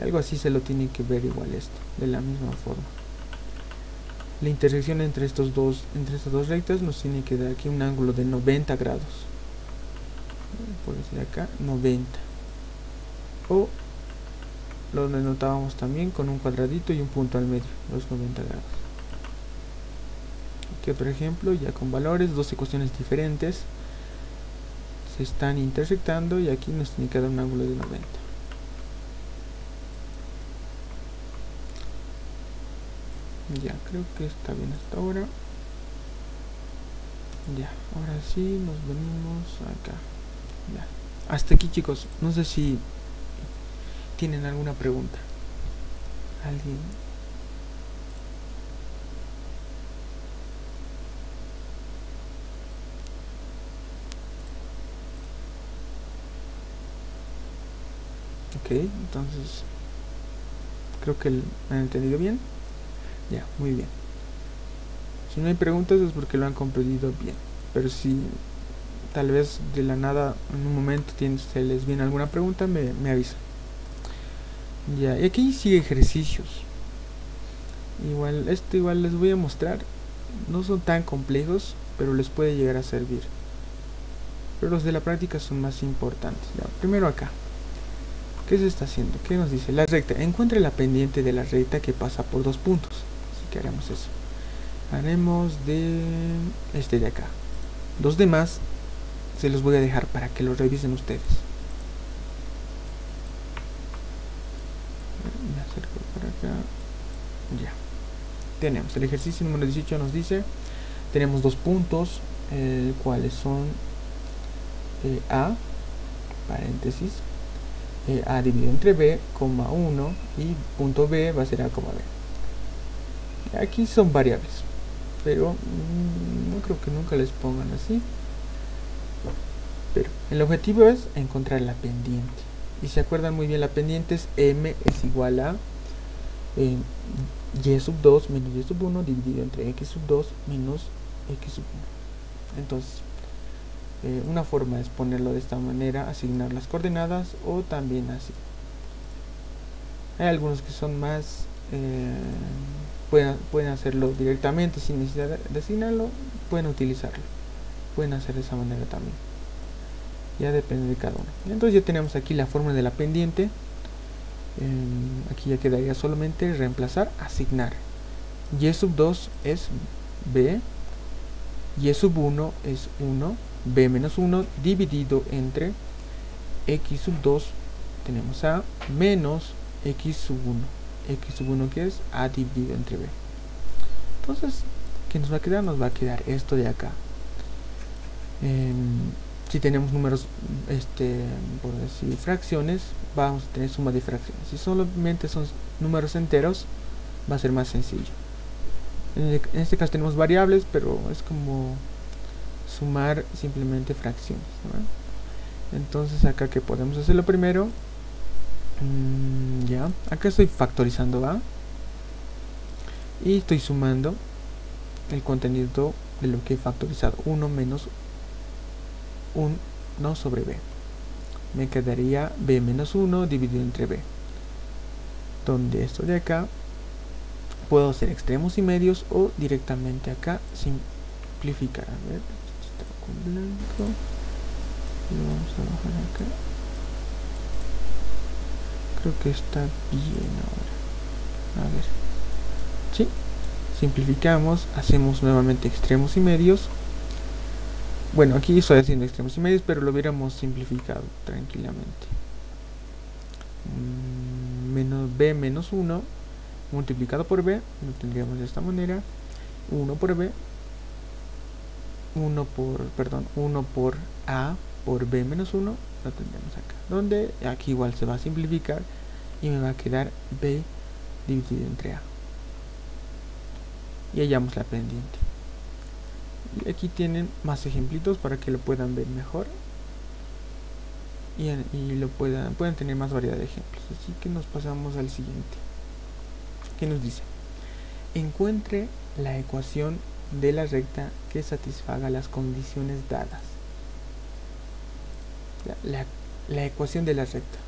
Algo así se lo tiene que ver igual esto, de la misma forma. La intersección entre estas dos rectas nos tiene que dar aquí un ángulo de 90 grados. Por decir acá, 90. O lo denotábamos también con un cuadradito y un punto al medio, los 90 grados. Aquí otro ejemplo, ya con valores, dos ecuaciones diferentes se están intersectando y aquí nos tiene que dar un ángulo de 90. Ya, creo que está bien hasta ahora. Ya, ahora sí nos venimos acá. Ya, hasta aquí, chicos. No sé si tienen alguna pregunta. ¿Alguien? Ok, entonces creo que me han entendido bien. Ya, muy bien. Si no hay preguntas es porque lo han comprendido bien. Pero si tal vez de la nada en un momento se les viene alguna pregunta, me avisan. Ya, y aquí sigue ejercicios. Igual les voy a mostrar. No son tan complejos, pero les puede llegar a servir. Pero los de la práctica son más importantes. Ya, primero acá. ¿Qué se está haciendo? ¿Qué nos dice? La recta. Encuentre la pendiente de la recta que pasa por dos puntos. Así que haremos eso. Haremos de este de acá. Los demás se los voy a dejar para que los revisen ustedes. Me acerco para acá. Ya. Tenemos el ejercicio número 18. Nos dice, tenemos dos puntos, cuáles son A, paréntesis, A dividido entre B, 1 y punto B va a ser A, B. Aquí son variables, pero no creo que nunca les pongan así. Pero el objetivo es encontrar la pendiente. Y se acuerdan muy bien, la pendiente es M es igual a Y sub 2 menos Y sub 1 dividido entre X sub 2 menos X sub 1. Entonces, una forma es ponerlo de esta manera, asignar las coordenadas, o también así. Hay algunos que son más, pueden hacerlo directamente sin necesidad de asignarlo, pueden utilizarlo, pueden hacer de esa manera también, ya depende de cada uno. Entonces ya tenemos aquí la fórmula de la pendiente. Aquí ya quedaría solamente reemplazar, asignar. Y sub 2 es b, y sub 1 es 1, b menos 1 dividido entre x sub 2, tenemos a, menos x sub 1. X sub 1 que es a dividido entre b. Entonces, ¿qué nos va a quedar? Nos va a quedar esto de acá. Si tenemos números, por decir fracciones, vamos a tener suma de fracciones. Si solamente son números enteros, va a ser más sencillo. En este caso tenemos variables, pero es como sumar simplemente fracciones, ¿no? Entonces acá que podemos hacerlo primero, ya, acá estoy factorizando a, y estoy sumando el contenido de lo que he factorizado, 1 menos 1 sobre b. Me quedaría b menos 1 dividido entre b, donde esto de acá puedo hacer extremos y medios, o directamente acá simplificar. A ver, esto está con blanco, lo vamos a bajar acá. Creo que está bien ahora. A ver, sí, simplificamos, hacemos nuevamente extremos y medios. Bueno, aquí estoy haciendo extremos y medios, pero lo hubiéramos simplificado tranquilamente. Menos b menos 1 multiplicado por b, lo tendríamos de esta manera. 1 por b, 1 por a por b menos 1, lo tendremos acá, donde aquí igual se va a simplificar y me va a quedar b dividido entre a, y hallamos la pendiente. Y aquí tienen más ejemplitos para que lo puedan ver mejor, y lo pueden tener más variedad de ejemplos. Así que nos pasamos al siguiente, que nos dice: encuentre la ecuación de la recta que satisfaga las condiciones dadas. La ecuación de la recta.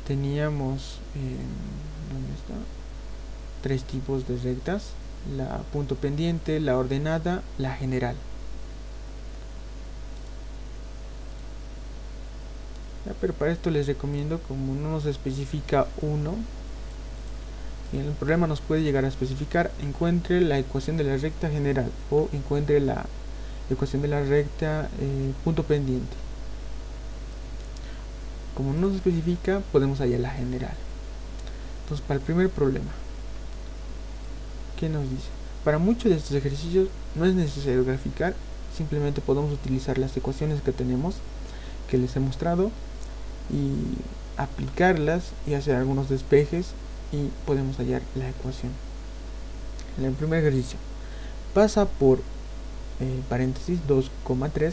Teníamos, ¿dónde está? 3 tipos de rectas: la punto pendiente, la ordenada, la general. Pero para esto les recomiendo, como no nos especifica uno, y el problema nos puede llegar a especificar, encuentre la ecuación de la recta general, o encuentre la ecuación de la recta punto pendiente. Como no nos especifica, podemos hallar la general. Entonces, para el primer problema, ¿qué nos dice? Para muchos de estos ejercicios no es necesario graficar, simplemente podemos utilizar las ecuaciones que tenemos, que les he mostrado, y aplicarlas y hacer algunos despejes, y podemos hallar la ecuación. En el primer ejercicio pasa por paréntesis 2,3,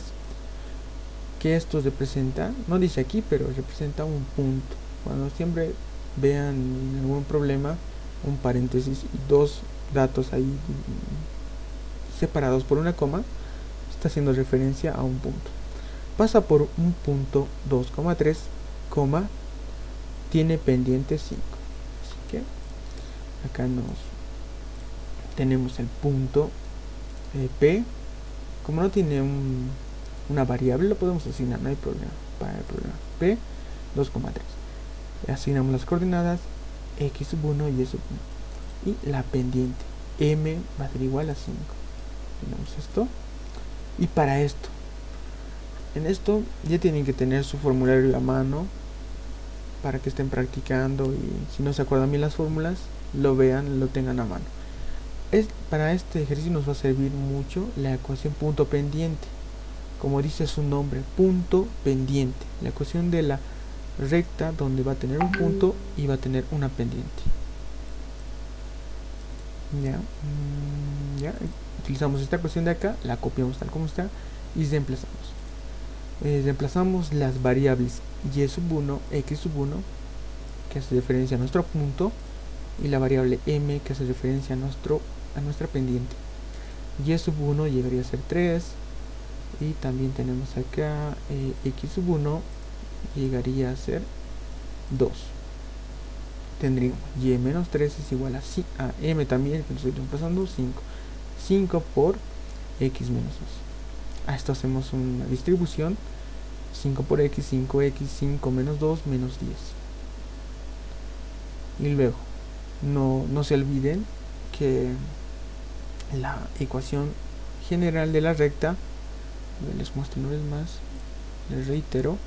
que esto representa, no dice aquí, pero representa un punto. Cuando siempre vean en algún problema un paréntesis y dos datos ahí separados por una coma, está haciendo referencia a un punto. Pasa por un punto 2,3, coma, tiene pendiente 5. Así que acá tenemos el punto P. Como no tiene una variable, lo podemos asignar, no hay problema. Para el problema P 2,3, asignamos las coordenadas x sub 1 y y sub 1, y la pendiente m va a ser igual a 5. Tenemos esto, y para esto, en esto ya tienen que tener su formulario a mano para que estén practicando, y si no se acuerdan bien las fórmulas, lo vean, lo tengan a mano. Para este ejercicio nos va a servir mucho la ecuación punto pendiente. Como dice su nombre, punto pendiente, la ecuación de la recta donde va a tener un punto y va a tener una pendiente. Ya utilizamos esta ecuación de acá, la copiamos tal como está y reemplazamos. Reemplazamos las variables y sub 1, x sub 1, que hace referencia a nuestro punto, y la variable m, que hace referencia a nuestra pendiente. Y sub 1 llegaría a ser 3, y también tenemos acá x sub 1 llegaría a ser 2. Tendríamos y menos 3 es igual a m también, que lo estoy reemplazando, 5 por x menos 2. A esto hacemos una distribución: 5 por x, 5x, 5 menos 2, menos 10. Y luego, no se olviden que la ecuación general de la recta, les muestro una vez más, les reitero,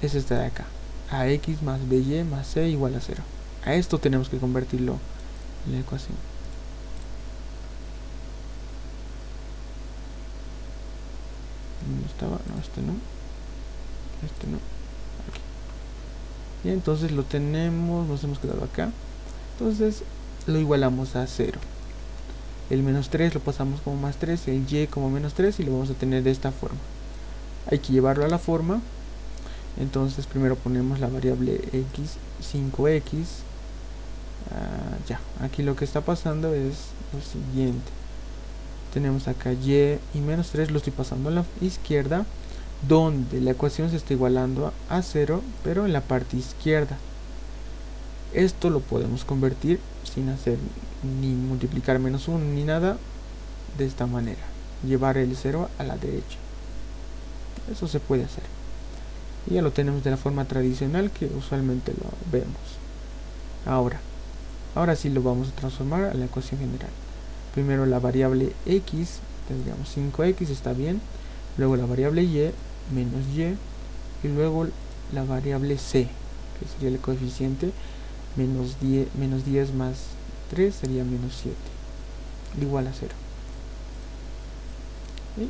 es esta de acá: ax más by más c igual a 0. A esto tenemos que convertirlo en la ecuación. ¿Dónde estaba? No, este no. Este no. Aquí. Y entonces lo tenemos, nos hemos quedado acá. Entonces lo igualamos a 0. El menos 3 lo pasamos como más 3, el y como menos 3, y lo vamos a tener de esta forma. Hay que llevarlo a la forma. Entonces primero ponemos la variable x, 5x. Ya, aquí lo que está pasando es lo siguiente: tenemos acá y menos 3, lo estoy pasando a la izquierda, donde la ecuación se está igualando a 0, pero en la parte izquierda. Esto lo podemos convertir sin hacer ni multiplicar menos 1 ni nada, de esta manera: llevar el 0 a la derecha. Eso se puede hacer, y ya lo tenemos de la forma tradicional que usualmente lo vemos. Ahora sí lo vamos a transformar a la ecuación general. Primero la variable x, tendríamos 5x, está bien. Luego la variable y, menos y. Y luego la variable c, que sería el coeficiente. Menos 10 más 3 sería menos 7, igual a 0. Y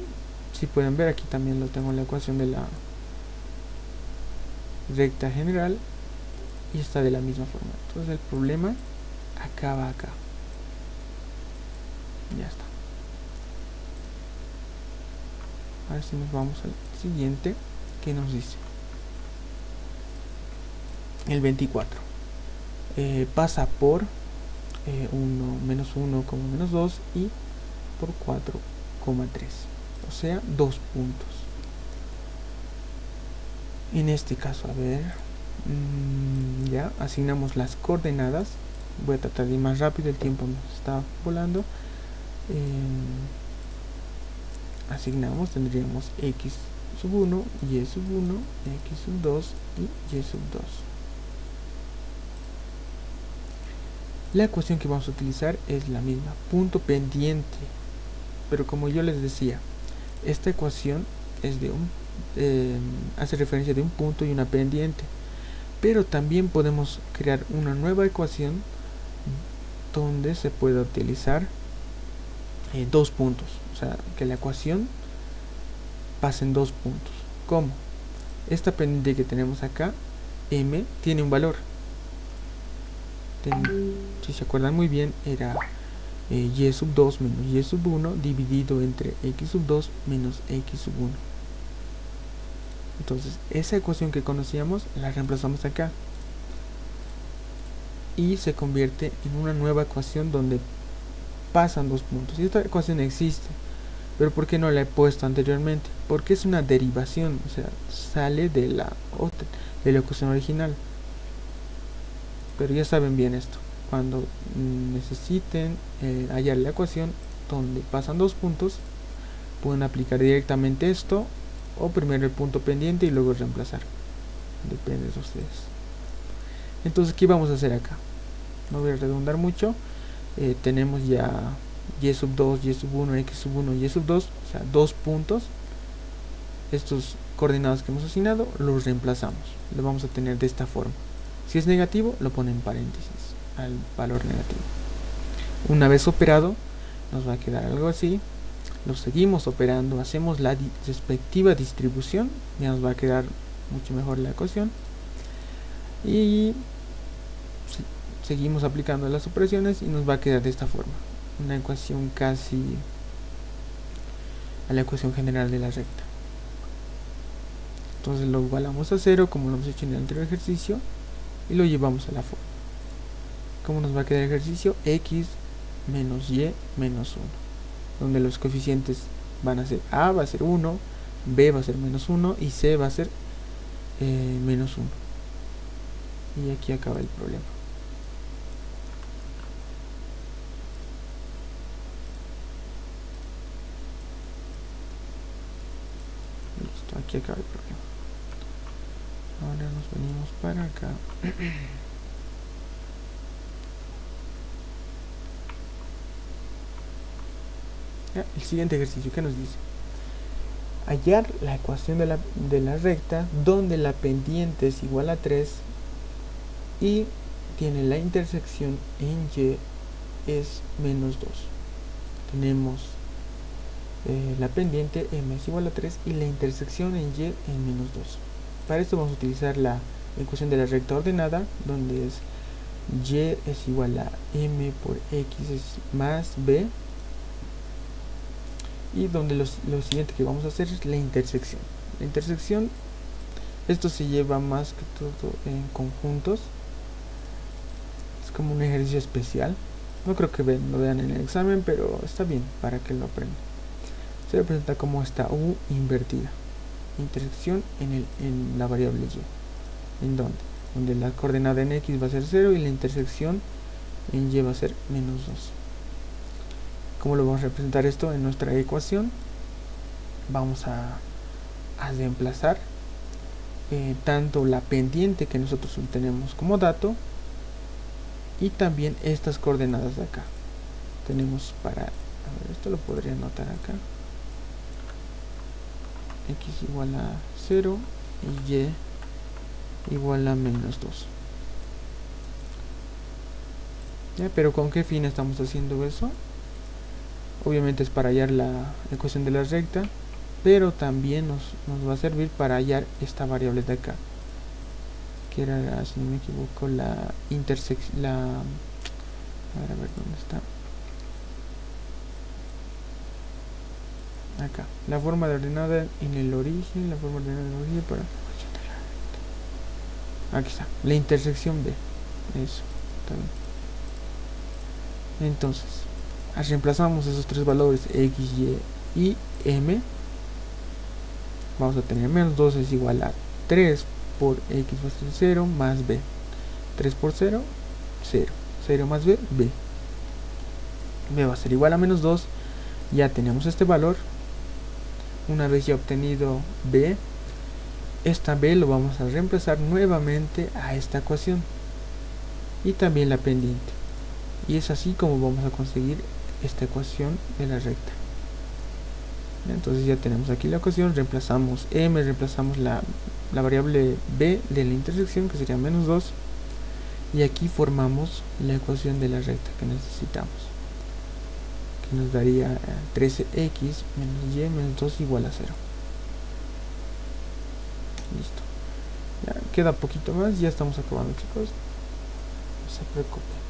si pueden ver, aquí también lo tengo en la ecuación de la recta general, y está de la misma forma. Entonces el problema acaba acá. Ya está. Ahora sí nos vamos al siguiente, que nos dice el 24. Pasa por 1 menos 1, menos 2 y por 4,3, o sea 2 puntos. En este caso, a ver, ya asignamos las coordenadas. Voy a tratar de ir más rápido, el tiempo nos está volando. Asignamos, tendríamos x sub 1, y sub 1, x sub 2 y y sub 2. La ecuación que vamos a utilizar es la misma, punto pendiente, pero como yo les decía, esta ecuación es de hace referencia de un punto y una pendiente, pero también podemos crear una nueva ecuación donde se puede utilizar 2 puntos, o sea, que la ecuación pase en 2 puntos. ¿Cómo? Esta pendiente que tenemos acá, m, tiene un valor. Si se acuerdan muy bien, era y sub 2 menos y sub 1 dividido entre x sub 2 menos x sub 1. Entonces esa ecuación que conocíamos la reemplazamos acá y se convierte en una nueva ecuación donde pasan 2 puntos. Y esta ecuación existe, pero ¿por qué no la he puesto anteriormente? Porque es una derivación, o sea, sale de la ecuación original. Pero ya saben bien esto: cuando necesiten hallar la ecuación donde pasan 2 puntos, pueden aplicar directamente esto, o primero el punto pendiente y luego reemplazar. Depende de ustedes. Entonces, ¿qué vamos a hacer acá? No voy a redundar mucho. Tenemos ya y sub 2, y sub 1, x sub 1 y sub 2, o sea, 2 puntos. Estos coordenados que hemos asignado los reemplazamos. Lo vamos a tener de esta forma. Si es negativo, lo pone en paréntesis al valor negativo. Una vez operado, nos va a quedar algo así. Lo seguimos operando, hacemos la respectiva distribución, ya nos va a quedar mucho mejor la ecuación. Y seguimos aplicando las operaciones y nos va a quedar de esta forma. Una ecuación casi a la ecuación general de la recta. Entonces lo igualamos a 0 como lo hemos hecho en el anterior ejercicio y lo llevamos a la forma. ¿Cómo nos va a quedar el ejercicio? X menos y menos 1, donde los coeficientes van a ser A va a ser 1, B va a ser menos 1 y C va a ser menos 1. Y aquí acaba el problema. Listo, aquí acaba el problema. Ahora nos venimos para acá. El siguiente ejercicio, ¿qué nos dice? Hallar la ecuación de la recta donde la pendiente es igual a 3 y tiene la intersección en Y es menos 2. Tenemos la pendiente M es igual a 3 y la intersección en Y en menos 2. Para esto vamos a utilizar la ecuación de la recta ordenada, donde es Y es igual a M por X más B, y donde lo siguiente que vamos a hacer es la intersección. La intersección, esto se lleva más que todo en conjuntos, es como un ejercicio especial. No creo que lo vean en el examen, pero está bien para que lo aprendan. Se representa como esta U invertida. Intersección en la variable Y. ¿En dónde? Donde la coordenada en X va a ser 0 y la intersección en Y va a ser menos 2. ¿Cómo lo vamos a representar esto en nuestra ecuación? Vamos a reemplazar tanto la pendiente que nosotros tenemos como dato y también estas coordenadas de acá. Tenemos para, a ver, esto lo podría anotar acá, X igual a 0 y Y igual a menos 2. ¿Ya? Pero ¿con qué fin estamos haciendo eso? Obviamente es para hallar la ecuación de la recta, pero también nos va a servir para hallar esta variable de acá, que era, si no me equivoco, la intersección, a ver dónde está, acá, la forma de ordenada en el origen, la forma ordenada en el origen para aquí está, la intersección B, eso, también. Entonces reemplazamos esos tres valores X, Y y M. Vamos a tener menos 2 es igual a 3 por X va a ser 0 más B. 3 por 0, 0. 0 más B, B. B va a ser igual a menos 2. Ya tenemos este valor. Una vez ya obtenido B, esta B lo vamos a reemplazar nuevamente a esta ecuación. Y también la pendiente. Y es así como vamos a conseguir esta ecuación de la recta. Entonces ya tenemos aquí la ecuación, reemplazamos M, reemplazamos la variable B de la intersección, que sería menos 2, y aquí formamos la ecuación de la recta que necesitamos, que nos daría 13x menos y menos 2 igual a 0. Listo. Ya queda poquito más, ya estamos acabando, chicos. No se preocupen.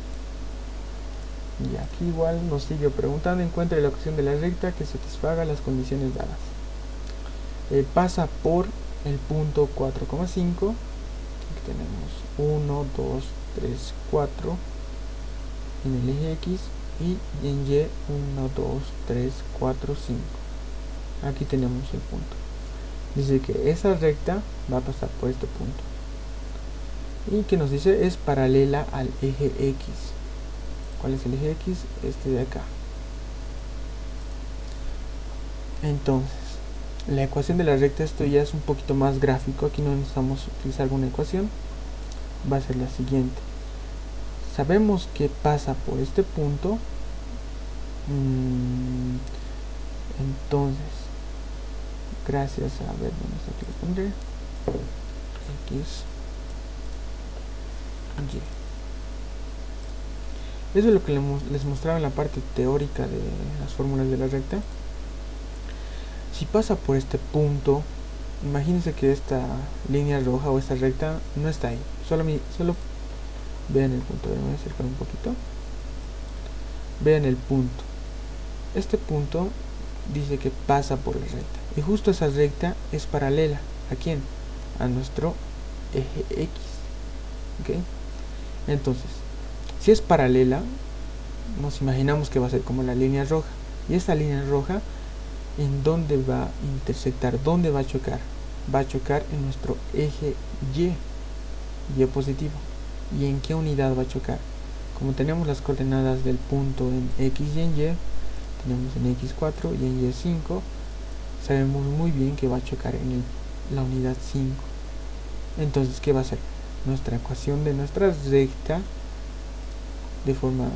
Y aquí igual nos sigue preguntando, encuentra la ecuación de la recta que satisfaga las condiciones dadas. Pasa por el punto 4,5. Aquí tenemos 1, 2, 3, 4 en el eje X y en Y 1, 2, 3, 4, 5. Aquí tenemos el punto. Dice que esa recta va a pasar por este punto. Y que nos dice es paralela al eje X. ¿Cuál es el eje X? Este de acá. Entonces, la ecuación de la recta, esto ya es un poquito más gráfico. Aquí no necesitamos utilizar alguna ecuación. Va a ser la siguiente. Sabemos que pasa por este punto. Entonces, gracias a ver dónde está, aquí lo pondré. X, Y. Eso es lo que les mostraba en la parte teórica de las fórmulas de la recta. Si pasa por este punto, imagínense que esta línea roja o esta recta no está ahí. Solo vean el punto. Me voy a acercar un poquito. Vean el punto. Este punto dice que pasa por la recta. Y justo esa recta es paralela. ¿A quién? A nuestro eje X. ¿Ok? Entonces, si es paralela, nos imaginamos que va a ser como la línea roja. Y esta línea roja ¿En dónde va a intersectar? ¿Dónde va a chocar? Va a chocar en nuestro eje Y positivo. ¿Y en qué unidad va a chocar? Como tenemos las coordenadas del punto en X y en Y, tenemos en X4 y en Y5, sabemos muy bien que va a chocar en la unidad 5. Entonces, ¿qué va a ser? Nuestra ecuación de nuestra recta de forma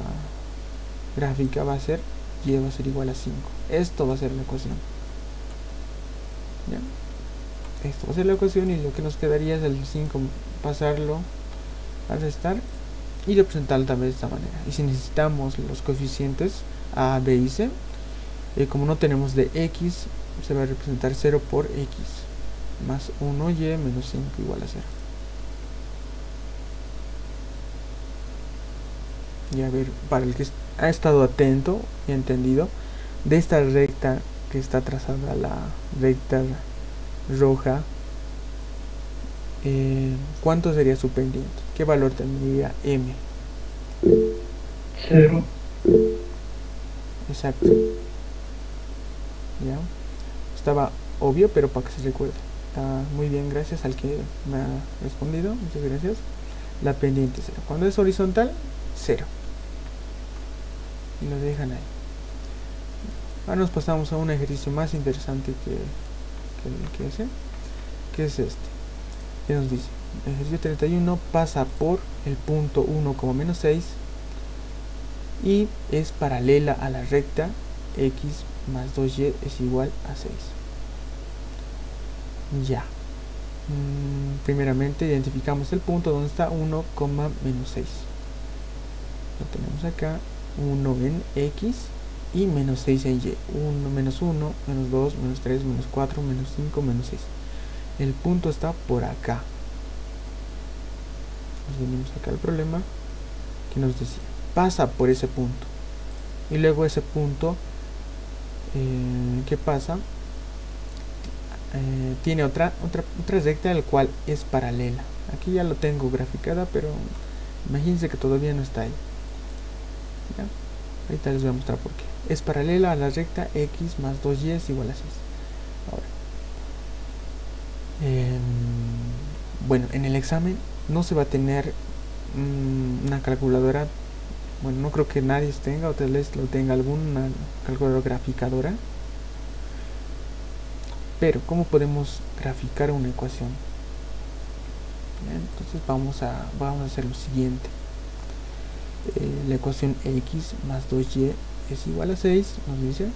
gráfica va a ser Y va a ser igual a 5. Esto va a ser la ecuación. ¿Ya? Esto va a ser la ecuación y lo que nos quedaría es el 5 pasarlo a restar y representarlo también de esta manera. Y si necesitamos los coeficientes A, B y C, como no tenemos de X, se va a representar 0 por X más 1Y menos 5 igual a 0. Y a ver, para el que ha estado atento y entendido, de esta recta que está trazada, la recta roja, ¿cuánto sería su pendiente? ¿Qué valor tendría M? 0. Exacto. ¿Ya? Estaba obvio, pero para que se recuerde. Está muy bien, gracias al que me ha respondido. Muchas gracias. La pendiente 0. Cuando es horizontal, 0. Y lo dejan ahí. Ahora nos pasamos a un ejercicio más interesante que ese, que es este. ¿Qué nos dice? Ejercicio 31 pasa por el punto 1, menos 6 y es paralela a la recta X más 2Y es igual a 6. Ya. Primeramente identificamos el punto donde está 1, menos 6. Lo tenemos acá, 1 en X y menos 6 en Y. 1, menos 1, menos 2, menos 3, menos 4, menos 5, menos 6. El punto está por acá. Nos venimos acá al problema que nos decía. Pasa por ese punto. Y luego ese punto, ¿qué pasa? Tiene otra recta el cual es paralela. Aquí ya lo tengo graficada, pero imagínense que todavía no está ahí. ¿Ya? Ahorita les voy a mostrar por qué. Es paralela a la recta X más 2Y es igual a 6. Ahora, bueno, en el examen no se va a tener una calculadora. Bueno, no creo que nadie tenga, o tal vez lo tenga alguna calculadora graficadora. Pero, ¿cómo podemos graficar una ecuación? Bien, entonces vamos a hacer lo siguiente. La ecuación X más 2Y es igual a 6, nos dice.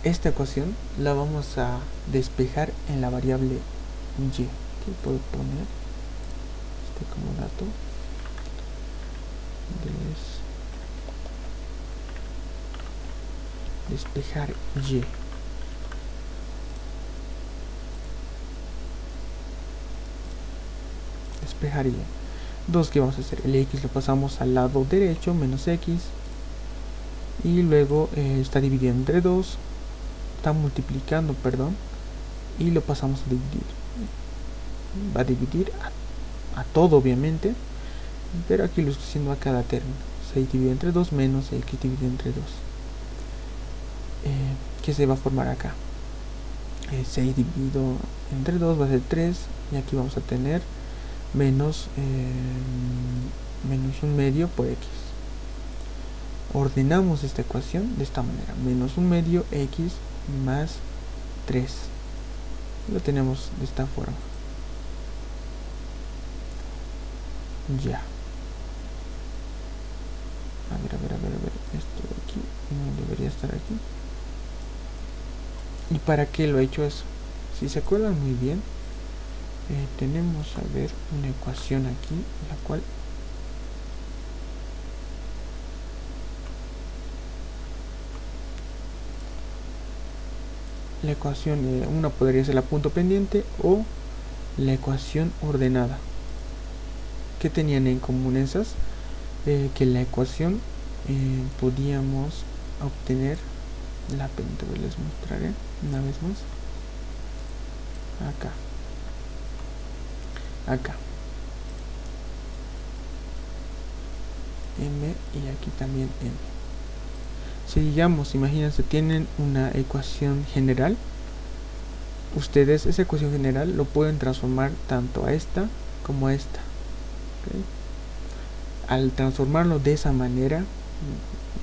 Esta ecuación la vamos a despejar en la variable Y. ¿Qué puedo poner? Como dato. Despejar Y. Despejar Y. Entonces, ¿qué vamos a hacer? El X lo pasamos al lado derecho, menos X. Y luego está dividiendo entre 2. Está multiplicando, perdón. Y lo pasamos a dividir. Va a dividir a todo, obviamente. Pero aquí lo estoy haciendo a cada término. 6 dividido entre 2 menos X dividido entre 2. ¿Qué se va a formar acá? 6 dividido entre 2 va a ser 3. Y aquí vamos a tener menos 1/2 por X. Ordenamos esta ecuación de esta manera. Menos 1/2 X más 3. Lo tenemos de esta forma. Ya. A ver. Esto de aquí no debería estar aquí. ¿Y para qué lo he hecho eso? Si se acuerdan muy bien, tenemos a ver una ecuación aquí, la cual la ecuación, una podría ser la punto pendiente o la ecuación ordenada. ¿Qué tenían en común esas? Que la ecuación podíamos obtener la pendiente. Les mostraré una vez más. Acá M y aquí también M. Si digamos, imagínense, tienen una ecuación general, ustedes esa ecuación general lo pueden transformar tanto a esta como a esta. ¿Okay? Al transformarlo de esa manera,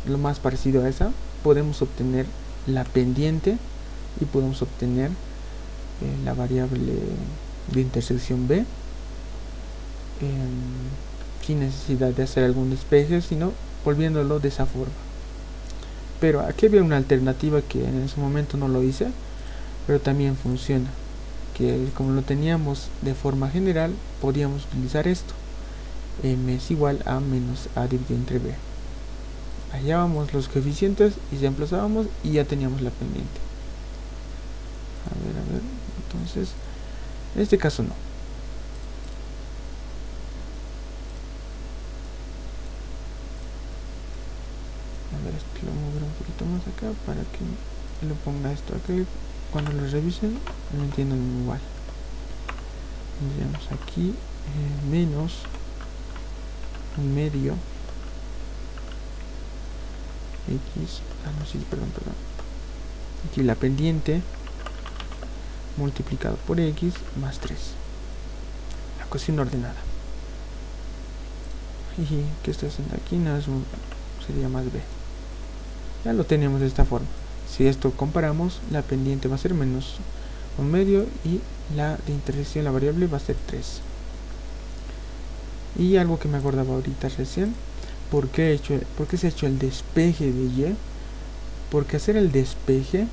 lo más parecido a esa, podemos obtener la pendiente y podemos obtener la variable de intersección B sin necesidad de hacer algún despeje, sino volviéndolo de esa forma. Pero aquí había una alternativa que en ese momento no lo hice, pero también funciona, que como lo teníamos de forma general, podíamos utilizar esto: m es igual a menos a dividido entre b. Hallábamos los coeficientes y reemplazábamos y ya teníamos la pendiente. A ver, entonces en este caso no. A ver, esto lo voy a mover un poquito más acá para que lo ponga esto acá. Cuando lo revisen lo entiendan igual. Tendríamos aquí menos un medio x, perdón, aquí la pendiente multiplicado por x más 3, la ecuación ordenada. Y ¿qué está haciendo aquí? No, sería más b. Ya lo tenemos de esta forma. Si esto comparamos, la pendiente va a ser menos un medio y la de intersección, la variable, va a ser 3. Y algo que me acordaba ahorita recién, ¿por qué se ha hecho el despeje de y? Porque hacer el despeje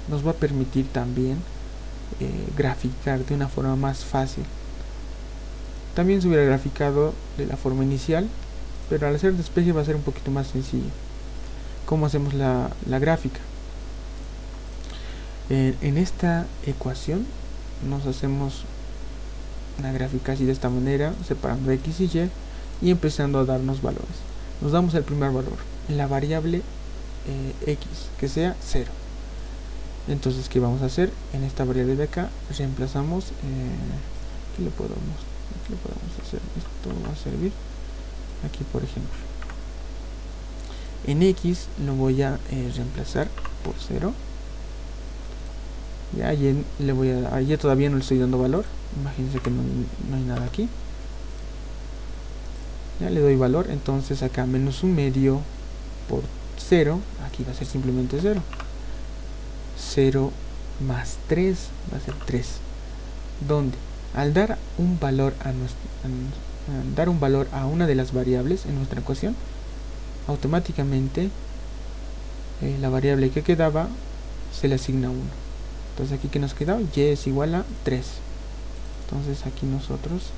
nos va a permitir también graficar de una forma más fácil. También se hubiera graficado de la forma inicial, pero al hacer despeje va a ser un poquito más sencillo. ¿Cómo hacemos la gráfica? En esta ecuación nos hacemos una gráfica así de esta manera, separando x y y y empezando a darnos valores. Nos damos el primer valor, la variable x, que sea 0. Entonces, ¿qué vamos a hacer? En esta variable de acá reemplazamos, ¿qué le podemos hacer? Esto va a servir aquí, por ejemplo. En x lo voy a reemplazar por 0. Ya, ya todavía no le estoy dando valor. Imagínense que no hay nada aquí. Ya le doy valor, entonces acá menos un medio por 0, aquí va a ser simplemente 0. 0 más 3 va a ser 3. ¿Dónde? Al dar un valor a una de las variables en nuestra ecuación, automáticamente la variable que quedaba se le asigna 1. Entonces aquí que nos quedaba, y es igual a 3. Entonces aquí nosotros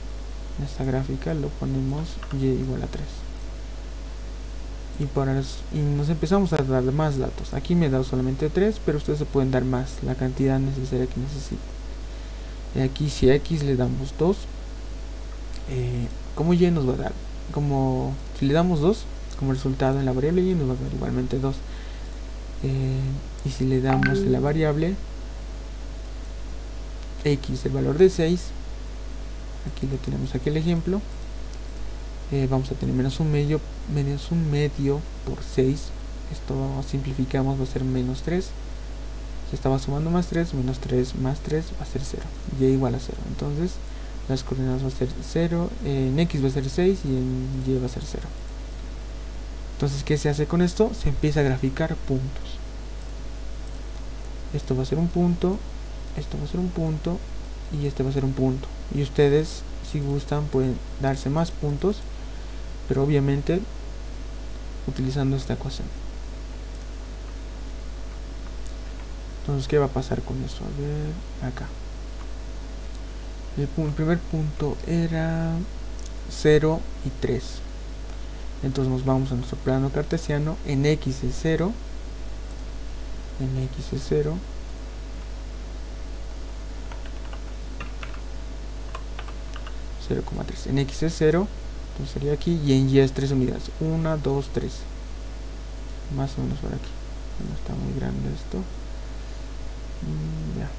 en esta gráfica lo ponemos y igual a 3. Y nos empezamos a dar más datos. Aquí me he dado solamente 3, pero ustedes se pueden dar más, la cantidad necesaria que necesiten. Y aquí si a x le damos 2, como y nos va a dar, si le damos 2 como resultado en la variable y nos va a dar igualmente 2. Y si le damos la variable x el valor de 6, aquí lo tenemos, aquí el ejemplo, vamos a tener menos un medio por 6. Esto simplificamos, va a ser menos 3. Se estaba sumando más 3, menos 3 más 3 va a ser 0, y igual a 0. Entonces las coordenadas va a ser 0, en x va a ser 6 y en y va a ser 0. Entonces, ¿qué se hace con esto? Se empieza a graficar puntos. Esto va a ser un punto, esto va a ser un punto y este va a ser un punto. Y ustedes, si gustan, pueden darse más puntos, pero obviamente utilizando esta ecuación. Entonces, ¿qué va a pasar con eso? A ver, acá. El primer punto era 0 y 3. Entonces nos vamos a nuestro plano cartesiano. En x es 0. En x es 0. En x es 0, entonces sería aquí, y en y es 3 unidades, 1, 2, 3, más o menos por aquí. No está muy grande esto. Ya,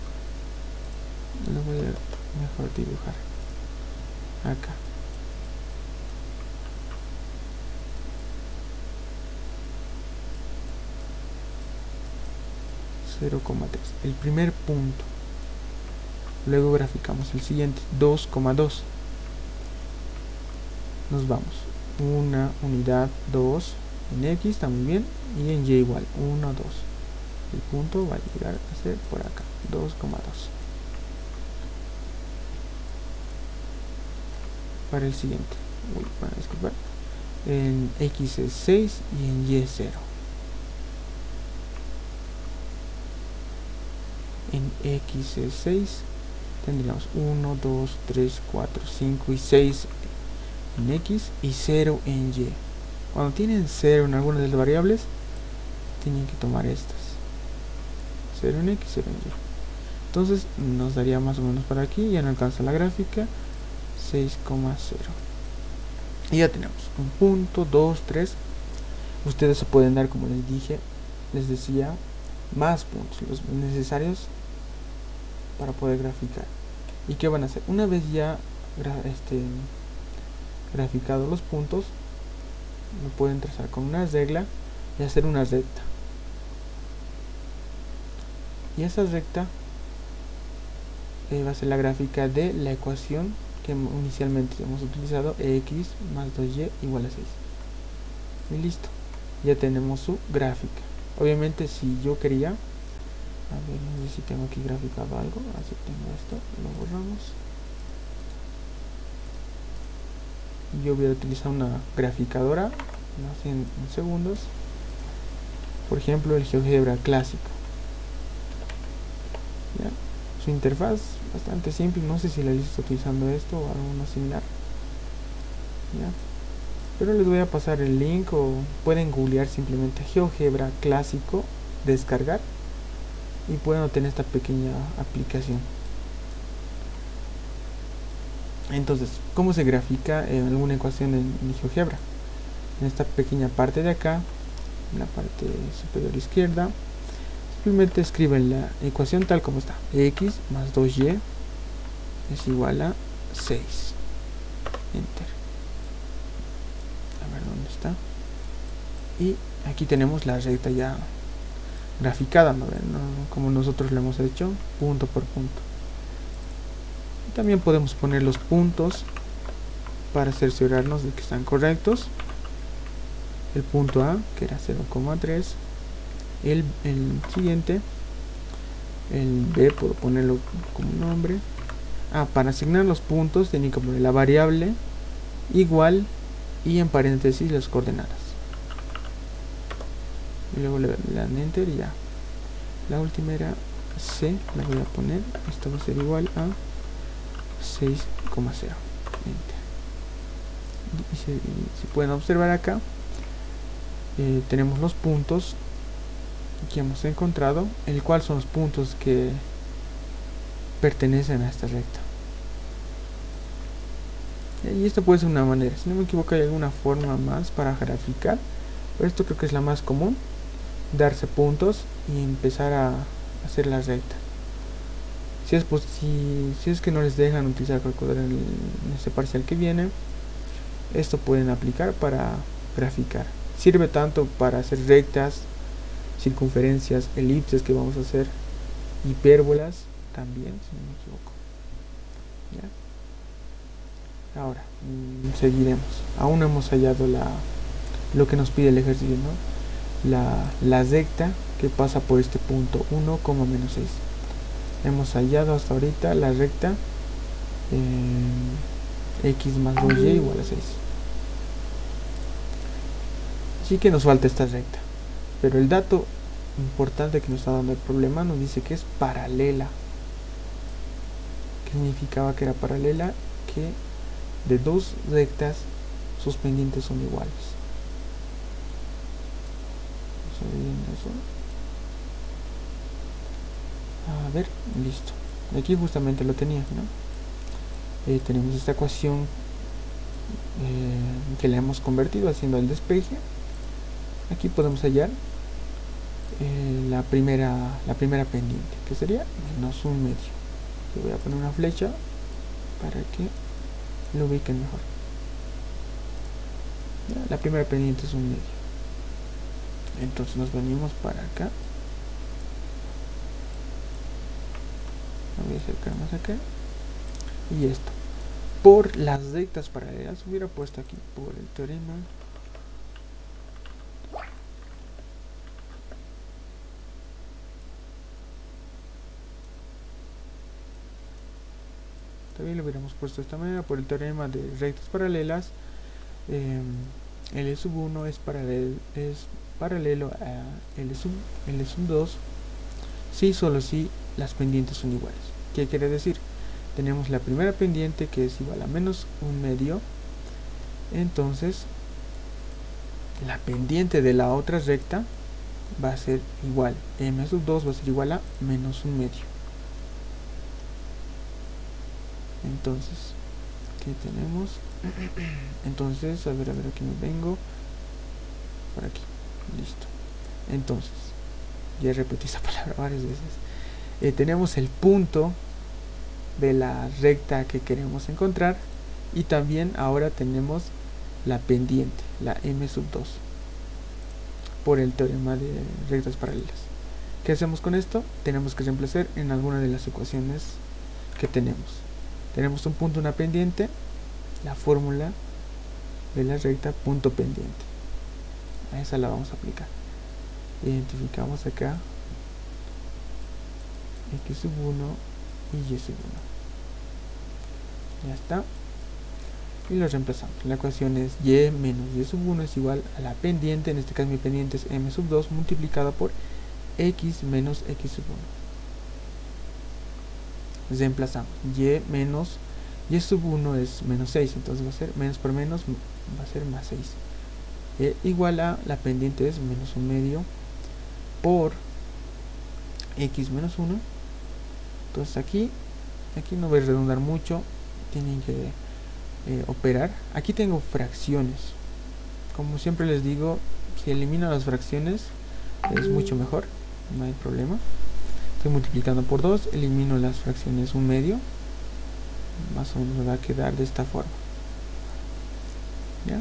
lo voy a mejor dibujar acá. 0,3, el primer punto. Luego graficamos el siguiente, 2,2. Nos vamos, una unidad, 2 en X, está muy bien, y en Y igual, 1, 2. El punto va a llegar a ser por acá, 2,2. Para el siguiente, disculpar, en X es 6 y en Y es 0. En X es 6, tendríamos 1, 2, 3, 4, 5 y 6 en X y 0 en Y. Cuando tienen 0 en algunas de las variables, tienen que tomar estas. 0 en X, 0 en Y. Entonces nos daría más o menos para aquí, ya no alcanza la gráfica, 6,0. Y ya tenemos un punto, 2, 3. Ustedes se pueden dar, como les decía, más puntos, los necesarios para poder graficar. ¿Y qué van a hacer? Una vez ya graficados los puntos, lo pueden trazar con una regla y hacer una recta. Y esa recta va a ser la gráfica de la ecuación que inicialmente hemos utilizado, x más 2y igual a 6. Y listo, ya tenemos su gráfica. Obviamente si yo quería, a ver, no sé si tengo aquí graficado algo, así tengo esto, lo borramos. Yo voy a utilizar una graficadora, ¿no? en segundos. Por ejemplo, el GeoGebra clásico. ¿Ya? Su interfaz bastante simple, no sé si la está utilizando esto o algo similar. ¿Ya? Pero les voy a pasar el link, o pueden googlear simplemente GeoGebra clásico, descargar, y pueden obtener esta pequeña aplicación. Entonces, ¿cómo se grafica alguna ecuación en GeoGebra? En esta pequeña parte de acá, en la parte superior izquierda, simplemente escriben la ecuación tal como está. X más 2y es igual a 6. Enter. A ver dónde está. Y aquí tenemos la recta ya graficada, ¿no? Como nosotros lo hemos hecho, punto por punto. También podemos poner los puntos para cerciorarnos de que están correctos. El punto A, que era 0,3. El siguiente, el B, puedo ponerlo como nombre. Para asignar los puntos tienen que poner la variable igual y en paréntesis las coordenadas. Y luego le dan enter y ya. La última era C, la voy a poner. Esto va a ser igual a 6,0. Enter. Y si pueden observar acá, tenemos los puntos que hemos encontrado, el cual son los puntos que pertenecen a esta recta. Y esto puede ser una manera, si no me equivoco hay alguna forma más para graficar, pero esto creo que es la más común, darse puntos y empezar a hacer la recta. Si es que no les dejan utilizar calculadora en este parcial que viene, esto pueden aplicar para graficar. Sirve tanto para hacer rectas, circunferencias, elipses que vamos a hacer, hipérbolas también, si no me equivoco. ¿Ya? Ahora seguiremos. Aún no hemos hallado lo que nos pide el ejercicio, ¿no? La recta que pasa por este punto 1, menos 6. Hemos hallado hasta ahorita la recta x más 2y igual a 6. Así que nos falta esta recta. Pero el dato importante que nos está dando el problema nos dice que es paralela. ¿Qué significaba que era paralela? Que de dos rectas sus pendientes son iguales. Vamos a ver eso. A ver, listo. Aquí justamente lo tenía, ¿no? Tenemos esta ecuación que la hemos convertido haciendo el despeje. Aquí podemos hallar la primera pendiente, que sería menos un medio. Le voy a poner una flecha para que lo ubiquen mejor. ¿Ya? La primera pendiente es un medio. Entonces nos venimos para acá voy a acercar más acá. Y esto. Por las rectas paralelas, hubiera puesto aquí por el teorema también lo hubiéramos puesto de esta manera. Por el teorema de rectas paralelas, L sub 1 es paralelo a L sub 2 si solo si las pendientes son iguales. ¿Qué quiere decir? Tenemos la primera pendiente que es igual a menos un medio, entonces la pendiente de la otra recta va a ser igual, m sub 2 va a ser igual a menos un medio. Entonces, ¿qué tenemos? Entonces, a ver, aquí me vengo. Por aquí, listo. Entonces, ya repetí esa palabra varias veces. Tenemos el punto de la recta que queremos encontrar. Y también ahora tenemos la pendiente, la m sub 2. Por el teorema de rectas paralelas. ¿Qué hacemos con esto? Tenemos que reemplazar en alguna de las ecuaciones que tenemos. Tenemos un punto, una pendiente, la fórmula de la recta punto pendiente. A esa la vamos a aplicar. Identificamos acá x sub 1 y y sub 1. Ya está. Y lo reemplazamos. La ecuación es y menos y sub 1 es igual a la pendiente, en este caso mi pendiente es m sub 2 multiplicada por x menos x sub 1. Reemplazamos y menos y sub 1 es menos 6, entonces va a ser menos por menos, va a ser más 6, igual a la pendiente es menos un medio por x menos 1. Entonces aquí no voy a redundar mucho, tienen que operar. Aquí tengo fracciones, como siempre les digo, si elimino las fracciones es mucho mejor, no hay problema. Estoy multiplicando por 2, elimino las fracciones un medio, más o menos me va a quedar de esta forma. ¿Ya?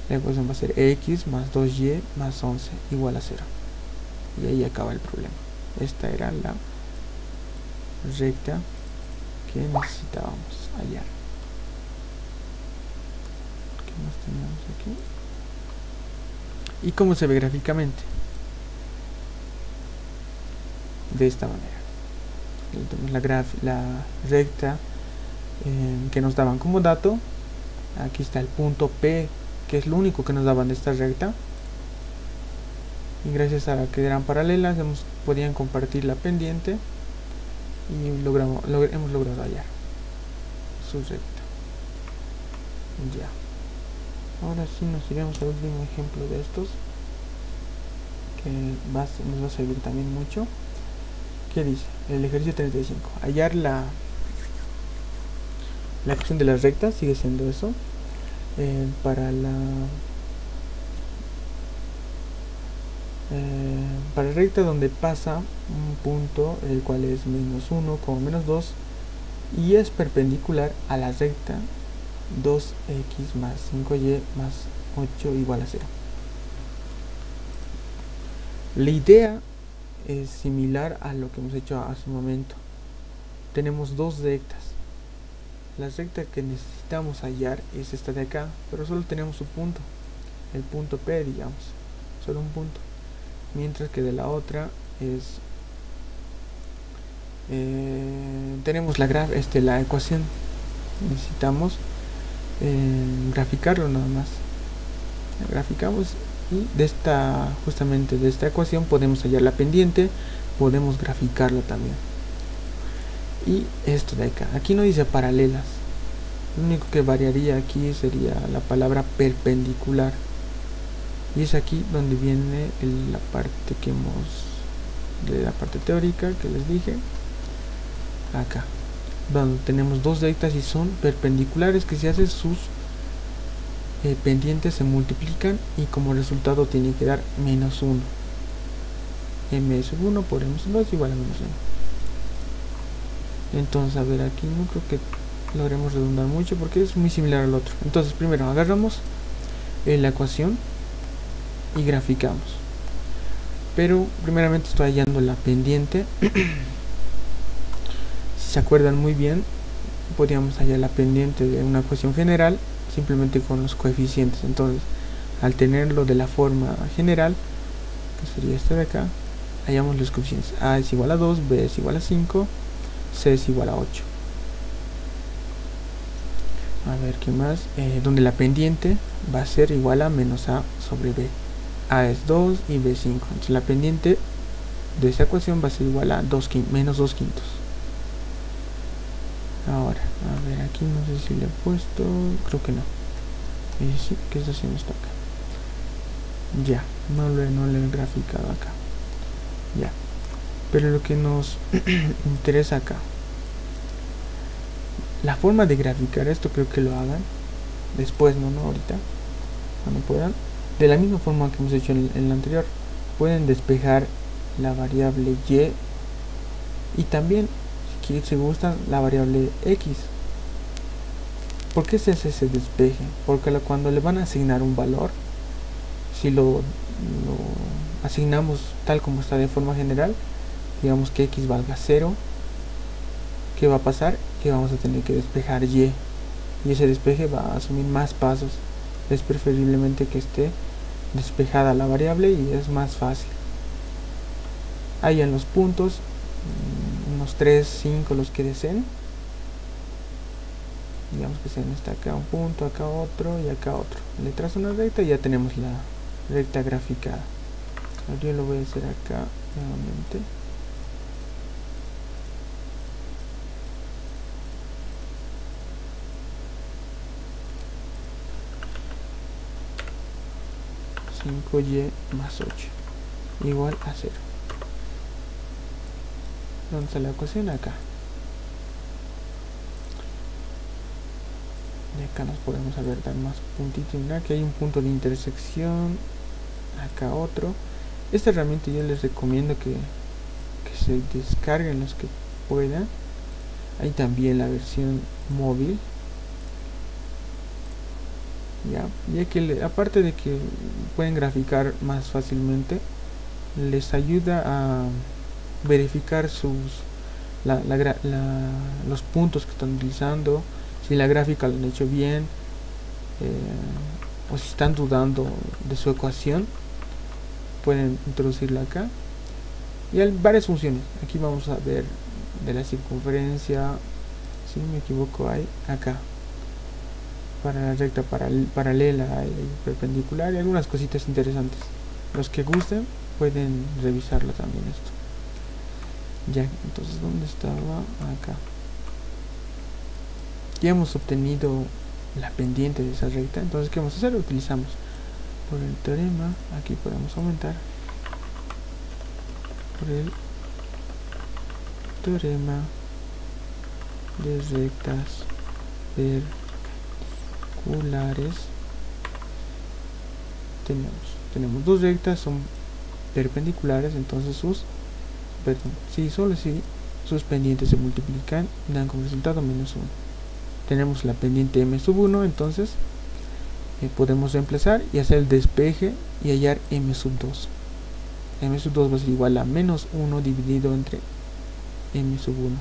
La ecuación va a ser x más 2y más 11 igual a 0. Y ahí acaba el problema. Esta era la recta que necesitábamos hallar. ¿Qué más tenemos aquí? ¿Y cómo se ve gráficamente? De esta manera. Tenemos la recta que nos daban como dato. Aquí está el punto P, que es lo único que nos daban de esta recta. Y gracias a que eran paralelas, podían compartir la pendiente y hemos logrado hallar su recta. Ya. Ahora sí nos iremos al último ejemplo de estos, que nos va a servir también mucho. ¿Qué dice? El ejercicio 35. Hallar la ecuación de las rectas, sigue siendo eso. Para recta donde pasa un punto, el cual es menos 1, menos 2, y es perpendicular a la recta 2x más 5y más 8 igual a 0. La idea es similar a lo que hemos hecho hace un momento. Tenemos dos rectas. La recta que necesitamos hallar es esta de acá, pero solo tenemos un punto, el punto P, digamos, solo un punto, mientras que de la otra es tenemos la ecuación. Necesitamos graficarlo nada más. Graficamos y justamente de esta ecuación podemos hallar la pendiente, podemos graficarlo también. Y esto de acá, aquí no dice paralelas, lo único que variaría aquí sería la palabra perpendicular, y es aquí donde viene la parte de la parte teórica que les dije, acá donde tenemos dos rectas y son perpendiculares, que se hace sus pendientes se multiplican y como resultado tiene que dar menos 1, m sub 1 por m sub 2 igual a menos 1. Entonces, a ver, aquí no creo que logremos redundar mucho porque es muy similar al otro. Entonces, primero agarramos la ecuación y graficamos. Pero primeramente estoy hallando la pendiente. se acuerdan muy bien, podríamos hallar la pendiente de una ecuación general simplemente con los coeficientes. Entonces, al tenerlo de la forma general, que sería esta de acá, hallamos los coeficientes. A es igual a 2, B es igual a 5, C es igual a 8. A ver, ¿qué más? Donde la pendiente va a ser igual a menos A sobre B. A es 2 y B 5. Entonces la pendiente de esta ecuación va a ser igual a menos 2 quintos. Ahora, a ver, aquí no sé si le he puesto, creo que no. Sí, ¿qué está haciendo esto acá? Ya, no le he graficado acá. Ya, pero lo que nos interesa acá, la forma de graficar esto, creo que lo hagan después, no ahorita, cuando puedan. De la misma forma que hemos hecho en la anterior, pueden despejar la variable y también, si gustan, la variable x. ¿Por qué se hace ese despeje? Porque cuando le van a asignar un valor, si lo asignamos tal como está de forma general, digamos que x valga 0, ¿qué va a pasar? Que vamos a tener que despejar y ese despeje va a asumir más pasos. Es preferiblemente que esté despejada la variable y es más fácil. Ahí en los puntos, unos 3, 5, los que deseen. Digamos que sean está acá un punto, acá otro y acá otro. Le trazo una recta y ya tenemos la recta graficada. Ahora yo lo voy a hacer acá nuevamente. Y más 8 igual a 0. ¿Dónde está la ecuación? Acá. Y acá nos podemos dar más puntitos. Aquí hay un punto de intersección, acá otro. Esta herramienta yo les recomiendo que se descarguen los que puedan. Hay también la versión móvil. Ya que aparte de que pueden graficar más fácilmente, les ayuda a verificar los puntos que están utilizando, si la gráfica lo han hecho bien, o si están dudando de su ecuación, pueden introducirla acá. Y hay varias funciones. Aquí vamos a ver de la circunferencia, si no me equivoco, hay acá para la recta paralela y perpendicular, y algunas cositas interesantes. Los que gusten pueden revisarlo también esto. Ya, entonces, ¿dónde estaba? Acá. Ya hemos obtenido la pendiente de esa recta. Entonces, ¿qué vamos a hacer? Utilizamos por el teorema, aquí podemos aumentar por el teorema de rectas perpendiculares. Tenemos dos rectas, son perpendiculares, entonces solo si sus pendientes se multiplican, dan como resultado menos 1. Tenemos la pendiente m sub 1, entonces podemos reemplazar y hacer el despeje y hallar m sub 2. M sub 2 va a ser igual a menos 1 dividido entre m sub 1.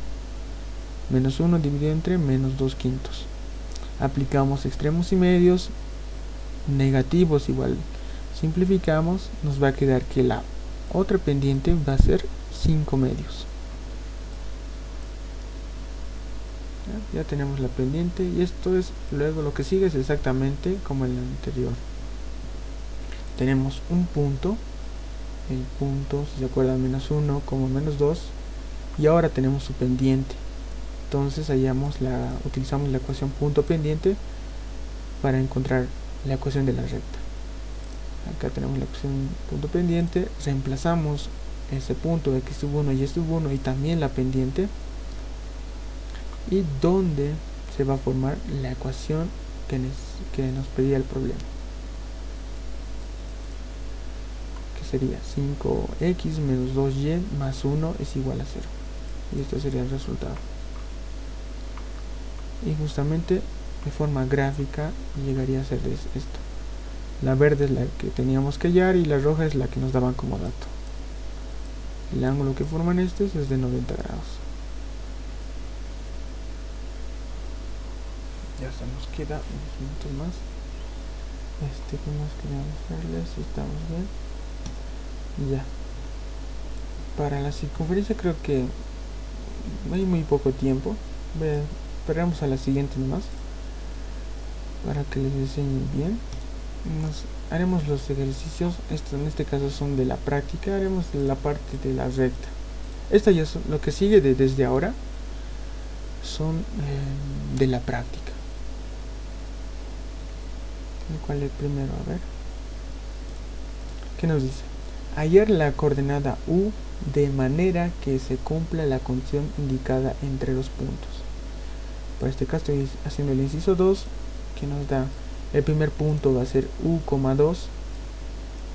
Menos 1 dividido entre menos 2 quintos. Aplicamos extremos y medios, negativos igual. Simplificamos, nos va a quedar que la otra pendiente va a ser 5 medios. Ya tenemos la pendiente y esto es, luego lo que sigue es exactamente como en el anterior. Tenemos un punto, el punto, si se acuerdan, menos 1 como menos 2, y ahora tenemos su pendiente. Entonces utilizamos la ecuación punto pendiente para encontrar la ecuación de la recta. Acá tenemos la ecuación punto pendiente, reemplazamos ese punto x sub 1 y y sub 1 y también la pendiente, y donde se va a formar la ecuación que nos pedía el problema, que sería 5x menos 2y más 1 es igual a 0, y esto sería el resultado. Y justamente de forma gráfica llegaría a ser esto. La verde es la que teníamos que hallar y la roja es la que nos daban como dato. El ángulo que forman estos es de 90 grados. Ya se nos queda unos minutos más. ¿Qué más quería mostrarles? Si estamos bien. Ya. Para la circunferencia creo que hay muy poco tiempo. Esperamos a la siguiente nomás para que les enseñe bien. Haremos los ejercicios. Estos en este caso son de la práctica. Haremos la parte de la recta. Esta ya es lo que sigue desde ahora. Son de la práctica. ¿Cuál es el primero? A ver. ¿Qué nos dice? Hallar la coordenada U de manera que se cumpla la condición indicada entre los puntos. Por este caso estoy haciendo el inciso 2, que nos da el primer punto va a ser U,2,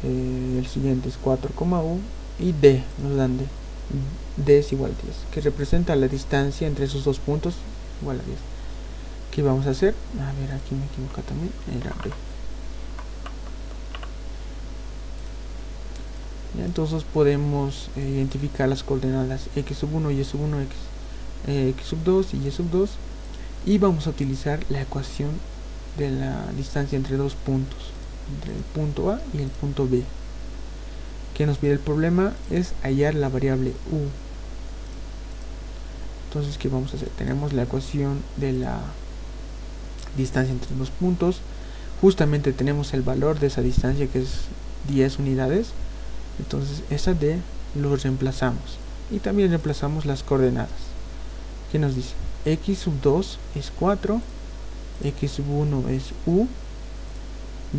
el siguiente es 4,U y D nos dan D es igual a 10, que representa la distancia entre esos dos puntos igual a 10. ¿Qué vamos a hacer? A ver, aquí me equivoco también, era B. Entonces podemos identificar las coordenadas x1, y1, x2 y y2, y vamos a utilizar la ecuación de la distancia entre dos puntos, entre el punto A y el punto B. Que nos pide el problema es hallar la variable u. Entonces, ¿qué vamos a hacer? Tenemos la ecuación de la distancia entre dos puntos, justamente tenemos el valor de esa distancia que es 10 unidades. Entonces esa D lo reemplazamos y también reemplazamos las coordenadas. ¿Qué nos dice? x2 es 4, x1 es u,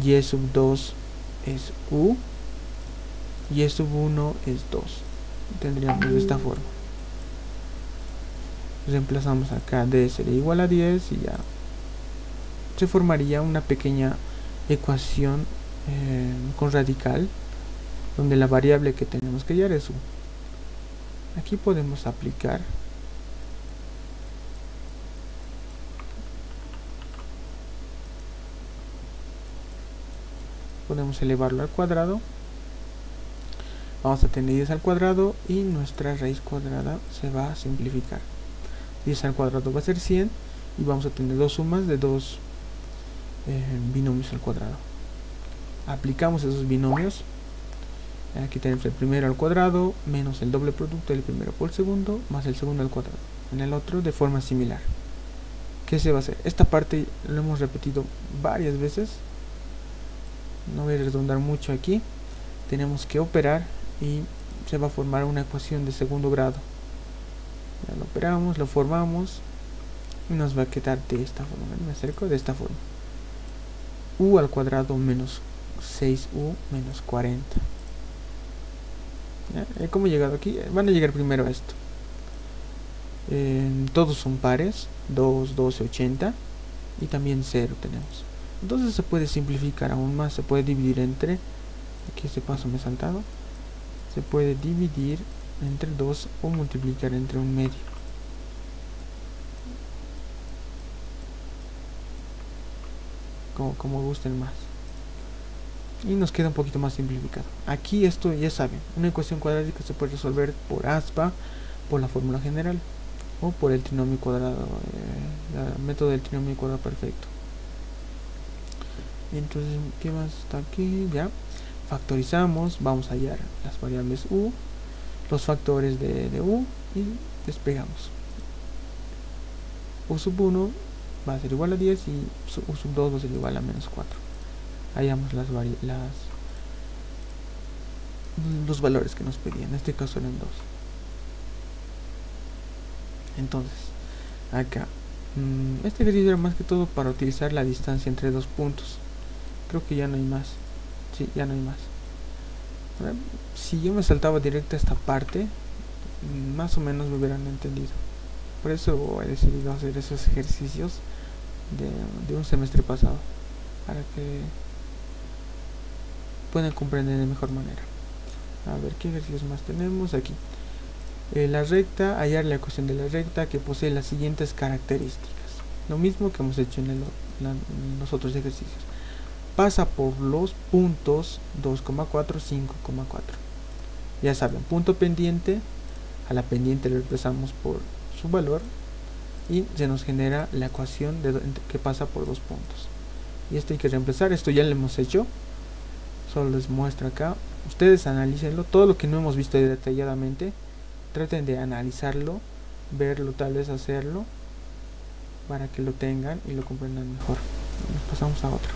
y2 es u, y1 es 2. Tendríamos de esta forma. Reemplazamos acá, D sería igual a 10 y ya se formaría una pequeña ecuación con radical, donde la variable que tenemos que hallar es u. Aquí podemos aplicar podemos elevarlo al cuadrado. Vamos a tener 10 al cuadrado y nuestra raíz cuadrada se va a simplificar. 10 al cuadrado va a ser 100 y vamos a tener dos sumas de dos binomios al cuadrado. Aplicamos esos binomios. Aquí tenemos el primero al cuadrado menos el doble producto del primero por el segundo más el segundo al cuadrado. En el otro de forma similar. ¿Qué se va a hacer? Esta parte lo hemos repetido varias veces. No voy a redundar mucho aquí. Tenemos que operar y se va a formar una ecuación de segundo grado. Ya lo operamos, lo formamos y nos va a quedar de esta forma. Me acerco de esta forma. U al cuadrado menos 6u menos 40. ¿Ya? ¿Cómo he llegado aquí? Van a llegar primero a esto. Todos son pares, 2, 12, 80 y también 0 tenemos. Entonces se puede simplificar aún más, se puede dividir entre, aquí ese paso me he saltado, se puede dividir entre 2 o multiplicar entre un medio. Como gusten más. Y nos queda un poquito más simplificado. Aquí esto ya saben, una ecuación cuadrática se puede resolver por aspa, por la fórmula general o por el trinomio cuadrado, el método del trinomio cuadrado perfecto. Entonces, ¿qué más está aquí? Ya factorizamos, vamos a hallar las variables u, los factores de u y despegamos. U sub 1 va a ser igual a 10 y u sub 2 va a ser igual a menos 4. Hallamos los valores que nos pedían. En este caso eran 2. Entonces, acá este ejercicio era más que todo para utilizar la distancia entre dos puntos. Creo que ya no hay más. Sí, ya no hay más. Si yo me saltaba directo a esta parte, más o menos me hubieran entendido. Por eso he decidido hacer esos ejercicios de un semestre pasado, para que puedan comprender de mejor manera. A ver, ¿qué ejercicios más tenemos aquí? La recta, hallar la ecuación de la recta que posee las siguientes características. Lo mismo que hemos hecho en los otros ejercicios. Pasa por los puntos 2,4, 5,4. Ya saben, punto pendiente, a la pendiente le reemplazamos por su valor y se nos genera la ecuación que pasa por 2 puntos. Y esto hay que reemplazar, esto ya lo hemos hecho, solo les muestro acá. Ustedes analícenlo, todo lo que no hemos visto detalladamente, traten de analizarlo, verlo, tal vez hacerlo, para que lo tengan y lo comprendan mejor. Nos pasamos a otro.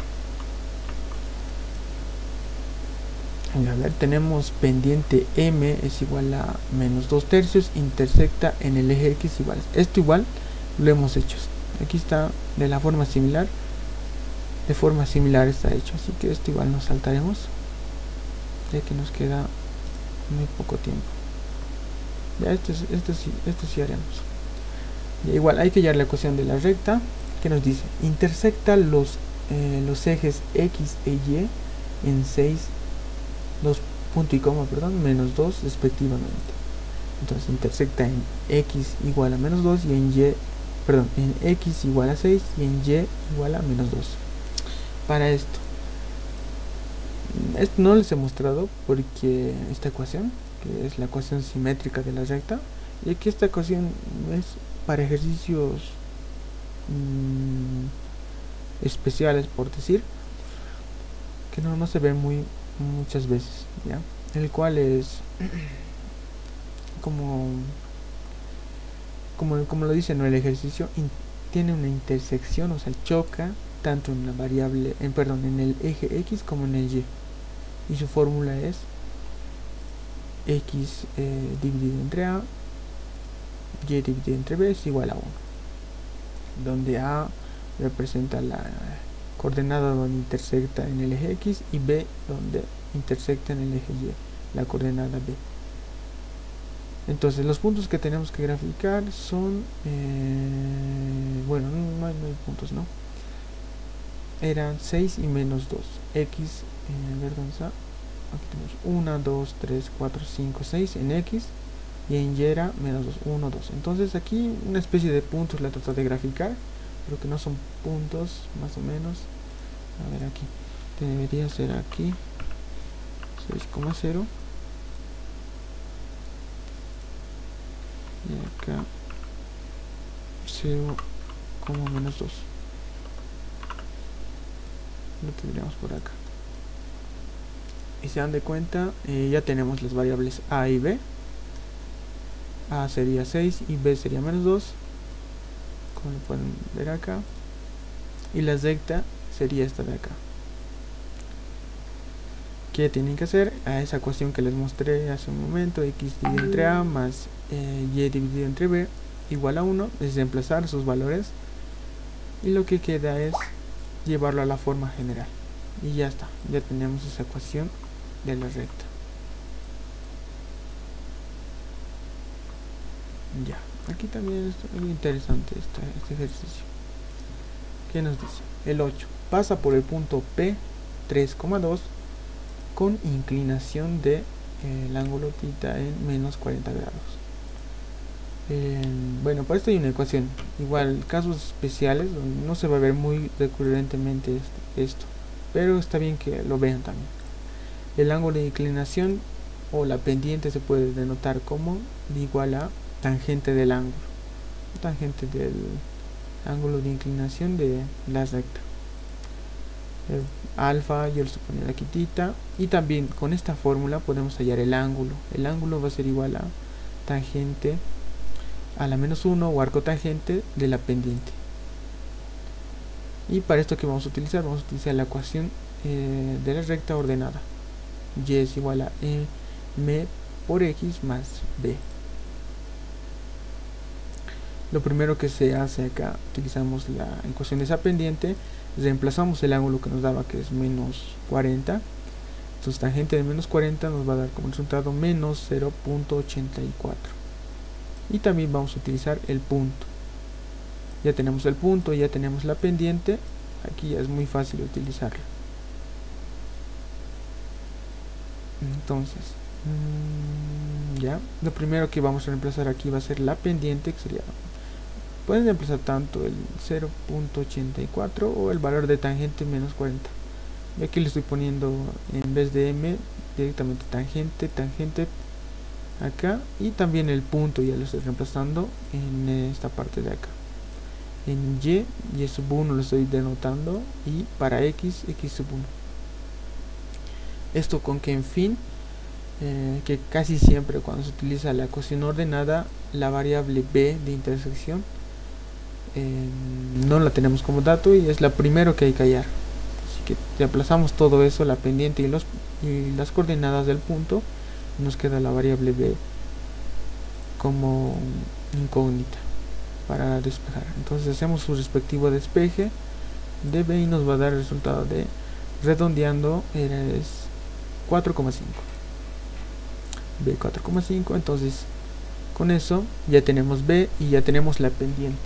A ver, tenemos pendiente M es igual a menos 2 tercios, intersecta en el eje X igual. Esto igual lo hemos hecho. Aquí está de la forma similar. De forma similar está hecho. Así que esto igual nos saltaremos, ya que nos queda muy poco tiempo. Ya esto sí haremos. Ya, igual hay que hallar la ecuación de la recta, que nos dice intersecta los ejes X e Y en 6 punto y coma, menos 2 respectivamente. Entonces intersecta en X igual a menos 2 y en Y, en X igual a 6 y en Y igual a menos 2. Para esto no les he mostrado porque esta ecuación, que es la ecuación simétrica de la recta, y aquí esta ecuación es para ejercicios especiales, por decir, que no se ve muchas veces, ¿ya? El cual es como lo dice, ¿no? El ejercicio tiene una intersección, o sea, choca tanto en la variable, en el eje X como en el Y, y su fórmula es X dividido entre A, Y dividido entre B es igual a 1, donde A representa la coordenada donde intersecta en el eje X y B donde intersecta en el eje Y, la coordenada B. Entonces los puntos que tenemos que graficar son bueno, no hay puntos, ¿no? Eran 6 y menos 2. X, aquí tenemos 1, 2, 3, 4, 5, 6 en X, y en Y era menos 2, 1, 2. Entonces aquí una especie de puntos la trato de graficar, pero que no son puntos, más o menos. A ver, aquí debería ser aquí 6,0 y acá 0, menos 2. Lo tendríamos por acá. Y se dan de cuenta, ya tenemos las variables A y B. A sería 6 y B sería menos 2, como lo pueden ver acá. Y la recta sería esta de acá. ¿Qué tienen que hacer? A esa ecuación que les mostré hace un momento, X dividido entre A más Y dividido entre B igual a 1, es reemplazar sus valores, y lo que queda es llevarlo a la forma general, y ya está, ya tenemos esa ecuación de la recta. Ya, aquí también es algo interesante este ejercicio. ¿Qué nos dice? El 8 pasa por el punto P 3,2 con inclinación de el ángulo θ en menos 40 grados. Bueno, para esto hay una ecuación. Igual, casos especiales donde no se va a ver muy recurrentemente esto, pero está bien que lo vean también. El ángulo de inclinación o la pendiente se puede denotar como igual a tangente del ángulo, tangente del ángulo de inclinación de la recta. Alfa yo lo estoy poniendo aquí θ, y también con esta fórmula podemos hallar el ángulo. El ángulo va a ser igual a tangente a la menos 1 o arco tangente de la pendiente. Y para esto que vamos a utilizar la ecuación de la recta ordenada. Y es igual a m por x más b. Lo primero que se hace acá, utilizamos la ecuación de esa pendiente, reemplazamos el ángulo que nos daba, que es menos 40. Entonces tangente de menos 40 nos va a dar como resultado menos 0.84. Y también vamos a utilizar el punto. Ya tenemos el punto, ya tenemos la pendiente. Aquí ya es muy fácil utilizarlo. Entonces, ya, lo primero que vamos a reemplazar aquí va a ser la pendiente, que sería, pueden reemplazar tanto el 0.84 o el valor de tangente menos 40. Y aquí le estoy poniendo, en vez de m, directamente tangente acá, y también el punto ya lo estoy reemplazando en esta parte de acá. En y sub 1 lo estoy denotando, y para x sub 1. Esto con que, en fin, que casi siempre cuando se utiliza la ecuación ordenada, la variable b de intersección no la tenemos como dato y es la primero que hay que hallar. Así que reemplazamos todo eso, la pendiente y las coordenadas del punto, nos queda la variable b como incógnita para despejar. Entonces hacemos su respectivo despeje de b y nos va a dar el resultado de, redondeando, es 4,5. b 4,5. Entonces con eso ya tenemos b y ya tenemos la pendiente.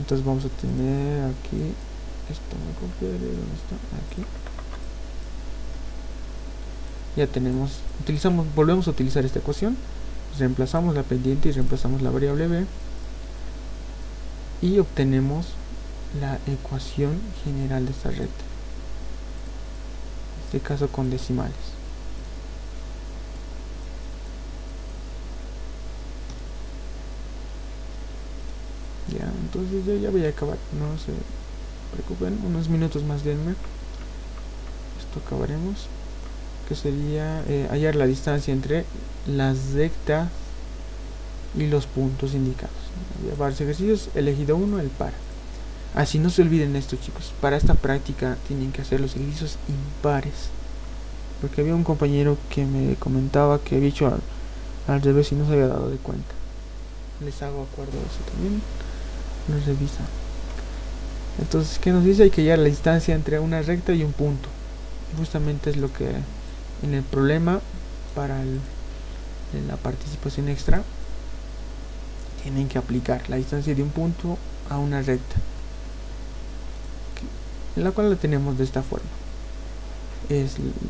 Entonces vamos a tener aquí, esto me copiaré, ¿dónde está? Aquí. Ya tenemos, volvemos a utilizar esta ecuación, reemplazamos la pendiente y reemplazamos la variable b y obtenemos la ecuación general de esta recta, en este caso con decimales. Ya, entonces yo ya voy a acabar, no se preocupen, unos minutos más denme, esto acabaremos, que sería hallar la distancia entre las rectas y los puntos indicados. Había varios ejercicios, elegido uno, el par. Así no se olviden esto, chicos, para esta práctica tienen que hacer los ejercicios impares, porque había un compañero que me comentaba que había hecho al revés y no se había dado de cuenta. Les hago acuerdo de eso también, nos revisa. Entonces, ¿qué nos dice? Hay que hallar la distancia entre una recta y un punto. Justamente es lo que en el problema para en la participación extra tienen que aplicar, la distancia de un punto a una recta, en la cual la tenemos de esta forma.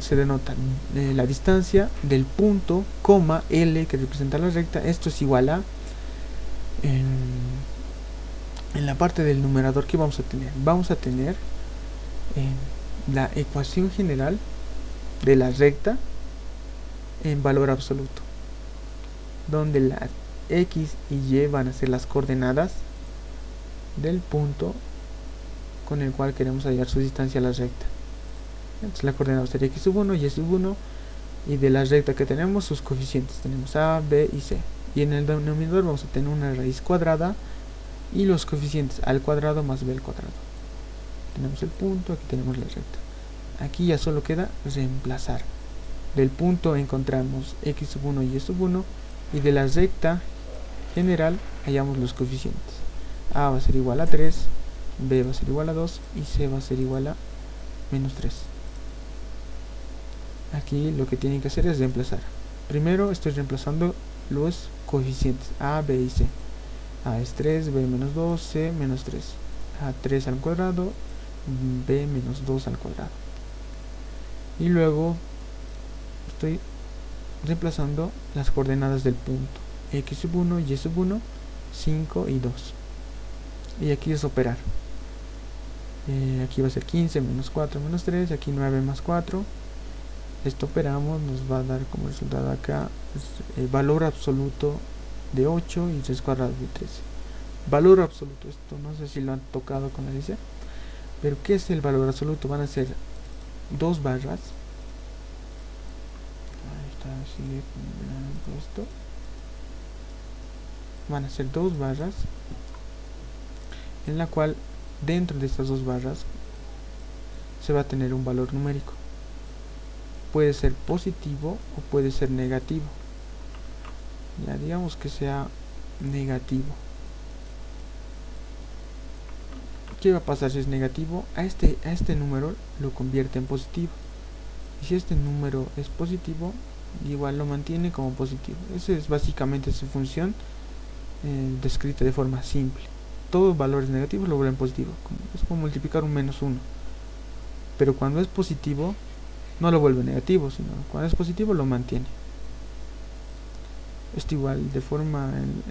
Se denota la distancia del punto, coma, L, que representa la recta. Esto es igual a, en la parte del numerador, que vamos a tener la ecuación general de la recta en valor absoluto, donde la x y y van a ser las coordenadas del punto con el cual queremos hallar su distancia a la recta. Entonces la coordenada sería x sub 1, y sub 1, y de la recta que tenemos sus coeficientes, tenemos a, b y c, y en el denominador vamos a tener una raíz cuadrada y los coeficientes al cuadrado más b al cuadrado. Tenemos el punto, aquí tenemos la recta. Aquí ya solo queda reemplazar. Del punto encontramos x sub 1 y sub 1, y de la recta general hallamos los coeficientes. A va a ser igual a 3, b va a ser igual a 2 y c va a ser igual a menos 3. Aquí lo que tienen que hacer es reemplazar. Primero estoy reemplazando los coeficientes a, b y c. A es 3, b menos 2, c menos 3. A 3 al cuadrado, b menos 2 al cuadrado. Y luego estoy reemplazando las coordenadas del punto, x sub 1, y sub 1, 5 y 2. Y aquí es operar. Aquí va a ser 15 menos 4 menos 3, aquí 9 más 4. Esto operamos, nos va a dar como resultado acá el valor absoluto de 8 y 3 cuadrados de 13. Valor absoluto, esto no sé si lo han tocado con la lice, pero ¿qué es el valor absoluto? Van a ser dos barras. Ahí está, sigue esto. Van a ser dos barras, en la cual dentro de estas dos barras se va a tener un valor numérico. Puede ser positivo o puede ser negativo. Ya digamos que sea negativo. ¿Qué va a pasar si es negativo? A este número lo convierte en positivo. Y si este número es positivo, igual lo mantiene como positivo. Esa es básicamente su función, descrita de forma simple. Todos valores negativos lo vuelven positivo. Es como multiplicar un menos 1. Pero cuando es positivo, no lo vuelve negativo, sino cuando es positivo lo mantiene. Esto igual de forma en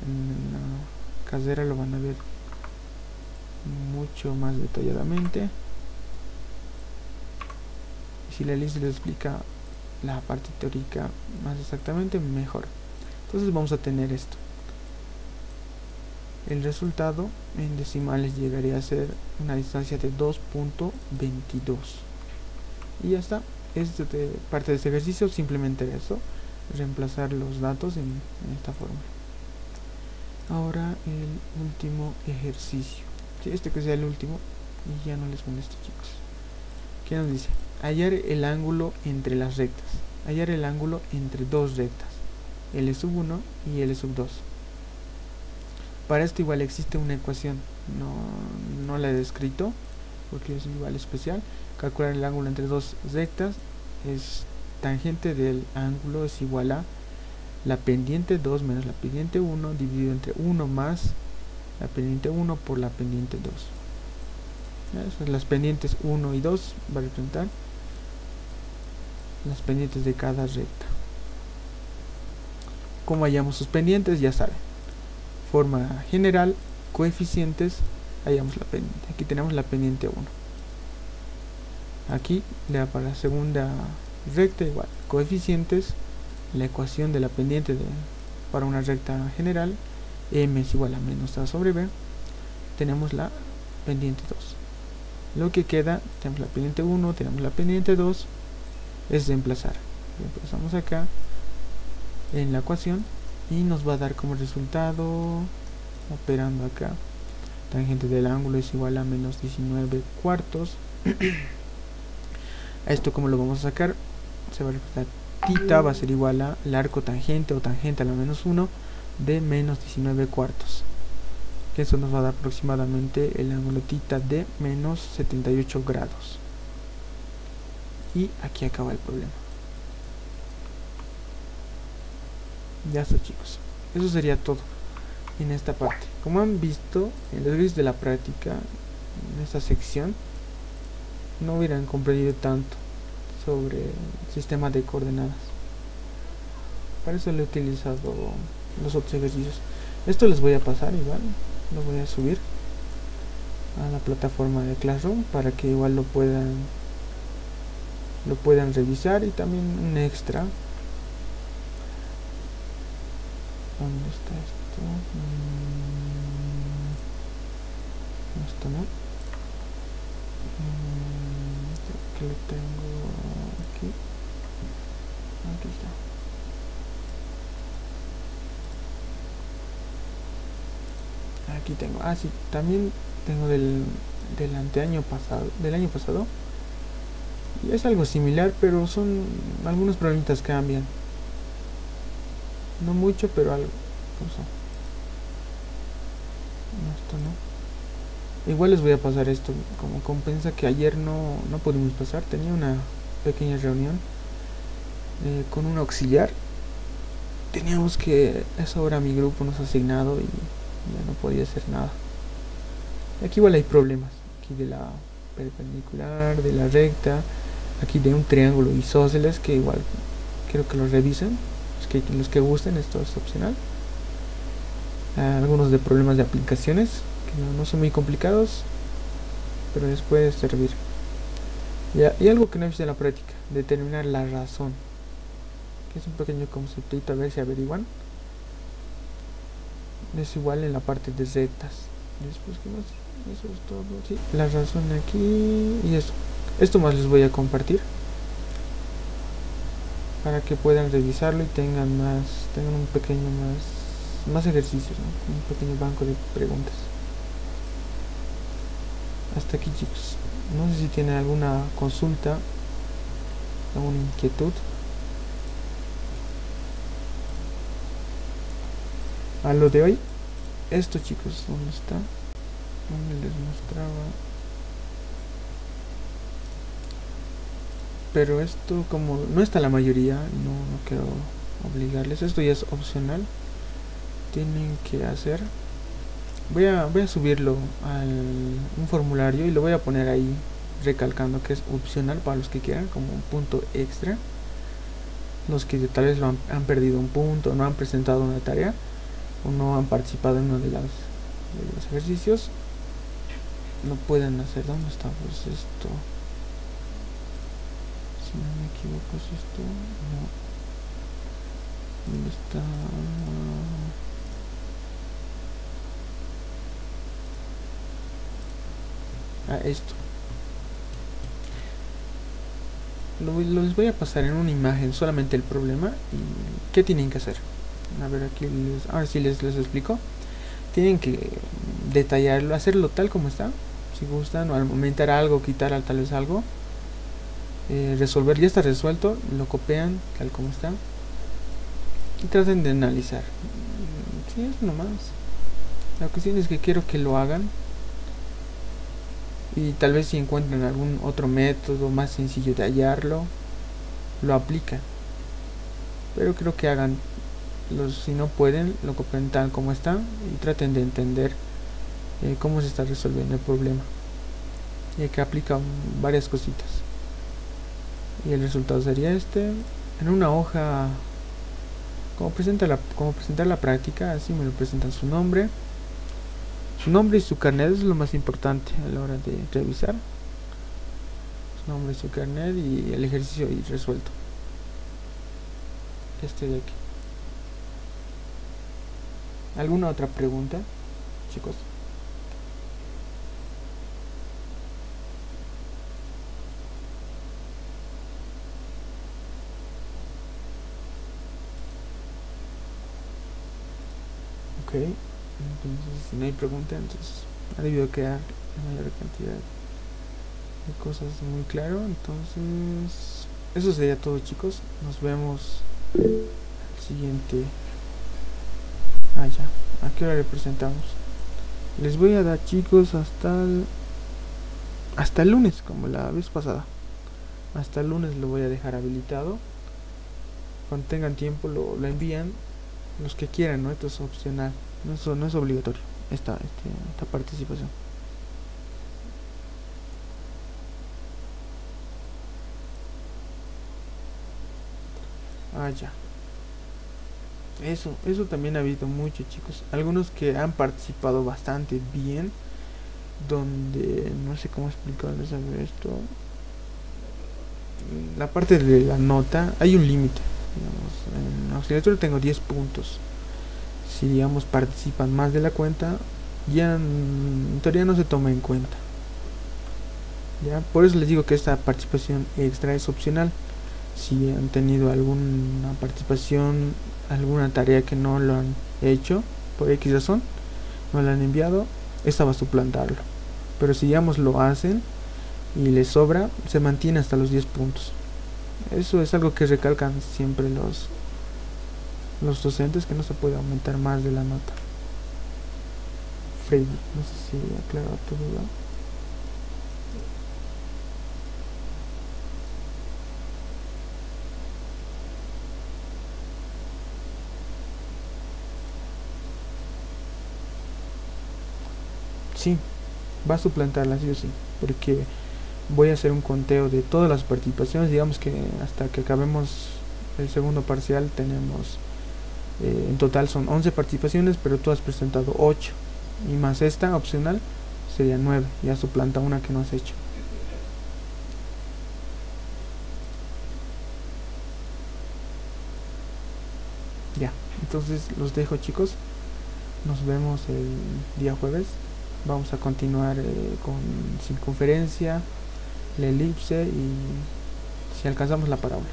la casera lo van a ver mucho más detalladamente. Y si la lista les explica la parte teórica más exactamente, mejor. Entonces vamos a tener esto. el resultado en decimales llegaría a ser una distancia de 2.22. Y ya está. Parte de este ejercicio simplemente era eso, reemplazar los datos en esta forma. Ahora el último ejercicio, sí, este que sea el último y ya no les molesto, chicos. ¿Qué nos dice? Hallar el ángulo entre las rectas. Hallar el ángulo entre dos rectas, L1 y L2. Para esto igual existe una ecuación, no la he descrito porque es igual especial. Calcular el ángulo entre dos rectas es tangente del ángulo es igual a la pendiente 2 menos la pendiente 1 dividido entre 1 más la pendiente 1 por la pendiente 2. Las pendientes 1 y 2 va a representar las pendientes de cada recta. Como hallamos sus pendientes, ya saben. Forma general, coeficientes, hallamos la pendiente. Aquí tenemos la pendiente 1. Aquí para la segunda recta igual. Coeficientes, la ecuación de la pendiente para una recta general, m es igual a menos a sobre b. Tenemos la pendiente 2. Lo que queda, tenemos la pendiente 1, tenemos la pendiente 2, es reemplazar. Reemplazamos acá en la ecuación y nos va a dar como resultado, operando acá, tangente del ángulo es igual a menos 19 cuartos. A esto, como lo vamos a sacar, se va a representar θ va a ser igual a el arco tangente o tangente a la menos 1 de menos 19 cuartos. Que eso nos va a dar aproximadamente el ángulo θ de menos 78 grados. Y aquí acaba el problema. Ya está, chicos. Eso sería todo en esta parte. Como han visto en los ejercicios de la práctica, en esta sección, no hubieran comprendido tanto sobre el sistema de coordenadas. Para eso le he utilizado los otros ejercicios. Esto les voy a pasar igual, lo voy a subir a la plataforma de Classroom para que igual lo puedan revisar. Y también un extra. ¿Dónde está esto? Esto no. Que lo tengo aquí. Aquí está. Aquí tengo. Ah, sí. También tengo del año pasado. Y es algo similar, pero son algunos problemitas que cambian. No mucho, pero algo. Esto no. Igual les voy a pasar esto como compensa que ayer no pudimos pasar. Tenía una pequeña reunión con un auxiliar. Teníamos que, a esa hora mi grupo nos ha asignado y ya no podía hacer nada. Aquí igual hay problemas. Aquí de la perpendicular, de la recta. Aquí de un triángulo isósceles que igual quiero que lo revisen. Los que gusten, esto es opcional. Algunos de problemas de aplicaciones que no son muy complicados, pero les puede servir. Y algo que no he visto en la práctica, determinar la razón, que es un pequeño conceptito, a ver si averiguan. Es igual en la parte de rectas. Después, ¿qué más? Eso es todo. Sí, la razón aquí y eso. Esto más les voy a compartir para que puedan revisarlo y tengan un pequeño más ejercicios, ¿no? Un pequeño banco de preguntas. Hasta aquí, chicos. No sé si tienen alguna consulta, alguna inquietud. A lo de hoy, esto, chicos, ¿dónde está? ¿Dónde les mostraba? Pero esto, como no está la mayoría, no quiero obligarles. Esto ya es opcional. Tienen que hacer. Voy a subirlo a un formulario y lo voy a poner ahí recalcando que es opcional para los que quieran, como un punto extra. Los que tal vez han perdido un punto, no han presentado una tarea o no han participado en uno de los ejercicios, no pueden hacer. ¿Dónde está pues esto? Si no me equivoco, es esto. No. ¿Dónde está? a esto. Les voy a pasar en una imagen solamente el problema y qué tienen que hacer. A ver, aquí ahora sí les explico. Tienen que detallarlo, hacerlo tal como está, si gustan, o aumentar algo, quitar tal vez algo, resolver. Ya está resuelto, lo copian tal como está y traten de analizar. Sí, es nomás. La cuestión es que quiero que lo hagan y tal vez si encuentran algún otro método más sencillo de hallarlo, lo aplican. Pero creo que hagan, si no pueden, lo copien tal como está y traten de entender cómo se está resolviendo el problema, y que aplican varias cositas y el resultado sería este en una hoja. Como presentar la práctica, así me lo presentan: su nombre y su carnet. Es lo más importante a la hora de revisar. Su nombre y su carnet y el ejercicio y resuelto. Este de aquí. ¿Alguna otra pregunta, chicos? Ok, entonces si no hay pregunta, entonces ha debido quedar la mayor cantidad de cosas muy claro. Entonces eso sería todo, chicos. Nos vemos al siguiente. Ya, ¿a qué hora le presentamos? Les voy a dar, chicos, hasta el lunes, como la vez pasada. Hasta el lunes lo voy a dejar habilitado. Cuando tengan tiempo lo envían. Los que quieran, ¿no? Esto es opcional, no es obligatorio esta participación. Ya. Eso también ha habido mucho, chicos. Algunos que han participado bastante bien, donde no sé cómo explicarles esto. La parte de la nota, hay un límite. En auxiliatura tengo 10 puntos. Si digamos participan más de la cuenta, ya en teoría no se toma en cuenta. Ya, por eso les digo que esta participación extra es opcional. Si han tenido alguna participación, alguna tarea que no lo han hecho por X razón, no la han enviado, esta va a suplantarlo. Pero si digamos lo hacen y les sobra, se mantiene hasta los 10 puntos. Eso es algo que recalcan siempre los docentes, que no se puede aumentar más de la nota. Freddy, no sé si aclara tu duda. Sí, va a suplantarla sí o sí, porque voy a hacer un conteo de todas las participaciones. Digamos que hasta que acabemos el segundo parcial tenemos en total son 11 participaciones, pero tú has presentado 8 y más esta opcional sería 9. Ya suplanta una que no has hecho. Ya, entonces los dejo, chicos. Nos vemos el día jueves. Vamos a continuar con circunferencia, la elipse y si alcanzamos la parábola.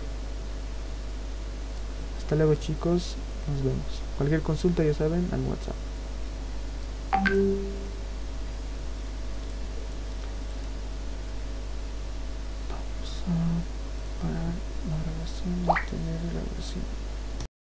Hasta luego, chicos. Nos vemos. Cualquier consulta, ya saben, al WhatsApp. Vamos a parar la grabación y tener la grabación.